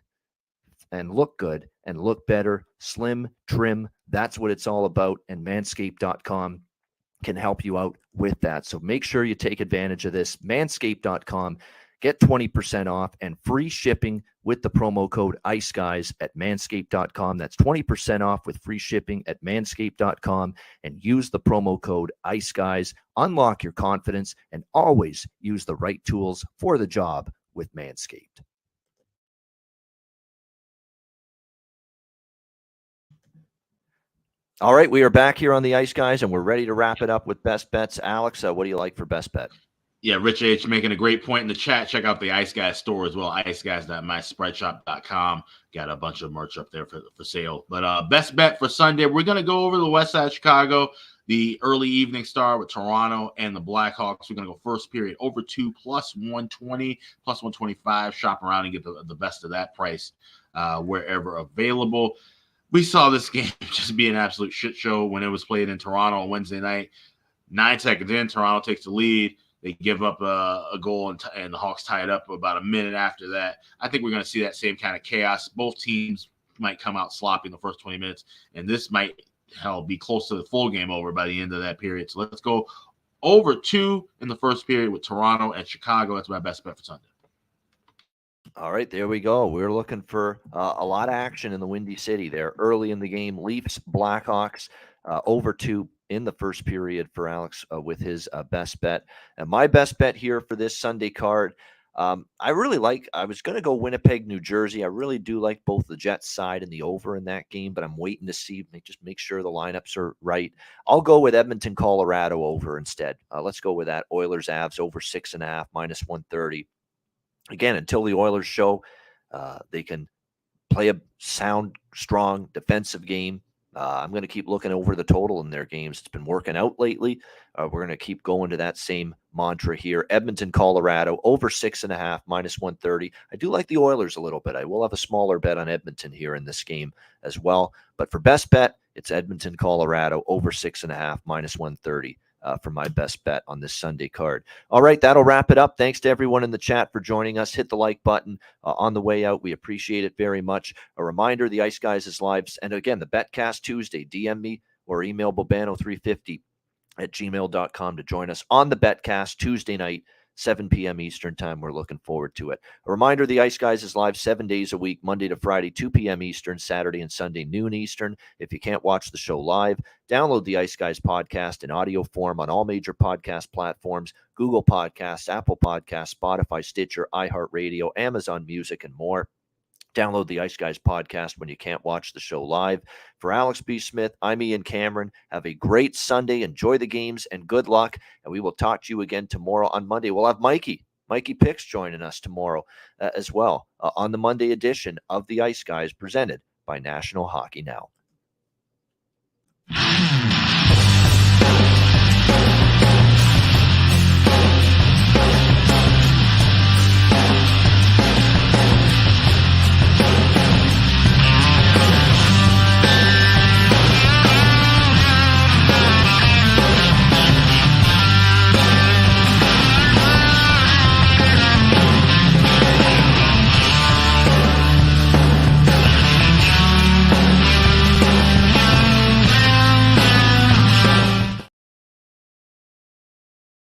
look good and look better, slim, trim. That's what it's all about. And manscaped.com can help you out with that. So make sure you take advantage of this. Manscaped.com. Get 20% off and free shipping with the promo code Ice Guys at manscaped.com. That's 20% off with free shipping at manscaped.com, and use the promo code Ice Guys. Unlock your confidence and always use the right tools for the job with Manscaped. All right, we are back here on the Ice Guys, and we're ready to wrap it up with best bets. Alex, what do you like for best bet? Yeah, Rich H making a great point in the chat. Check out the Ice Guys store as well, iceguys.myspreadshop.com. Got a bunch of merch up there for sale. But best bet for Sunday, we're going to go over the west side of Chicago, the early evening star with Toronto and the Blackhawks. We're going to go first period over 2 plus 120, plus 125. Shop around and get the best of that price wherever available. We saw this game just be an absolute shit show when it was played in Toronto on Wednesday night. 9 seconds in, Toronto takes the lead. They give up a goal, and the Hawks tie it up about a minute after that. I think we're going to see that same kind of chaos. Both teams might come out sloppy in the first 20 minutes, and this might be close to the full game over by the end of that period. So let's go over 2 in the first period with Toronto and Chicago. That's my best bet for Sunday. All right, there we go. We're looking for a lot of action in the Windy City there early in the game. Leafs, Blackhawks, over 2 in the first period for Alex with his best bet. And my best bet here for this Sunday card, I was going to go Winnipeg, New Jersey. I really do like both the Jets side and the over in that game, but I'm waiting to see, just make sure the lineups are right. I'll go with Edmonton, Colorado over instead. Let's go with that. Oilers, Avs over 6.5, minus 130. Again, until the Oilers show they can play a sound, strong defensive game, I'm going to keep looking over the total in their games. It's been working out lately. We're going to keep going to that same mantra here. Edmonton, Colorado, over 6.5, minus 130. I do like the Oilers a little bit. I will have a smaller bet on Edmonton here in this game as well. But for best bet, it's Edmonton, Colorado, over 6.5, minus 130. For my best bet on this Sunday card. All right, that'll wrap it up. Thanks to everyone in the chat for joining us. Hit the like button on the way out. We appreciate it very much. A reminder, the Ice Guys is live. And again, the Betcast Tuesday. DM me or email bobano350@gmail.com to join us on the Betcast Tuesday night, 7 p.m. Eastern time. We're looking forward to it. A reminder, the Ice Guys is live 7 days a week, Monday to Friday, 2 p.m. Eastern, Saturday and Sunday, noon Eastern. If you can't watch the show live, download the Ice Guys podcast in audio form on all major podcast platforms, Google Podcasts, Apple Podcasts, Spotify, Stitcher, iHeartRadio, Amazon Music, and more. Download the Ice Guys podcast when you can't watch the show live. For Alex B. Smith, I'm Ian Cameron. Have a great Sunday. Enjoy the games and good luck. And we will talk to you again tomorrow on Monday. We'll have Mikey Picks joining us tomorrow as well on the Monday edition of the Ice Guys presented by National Hockey Now.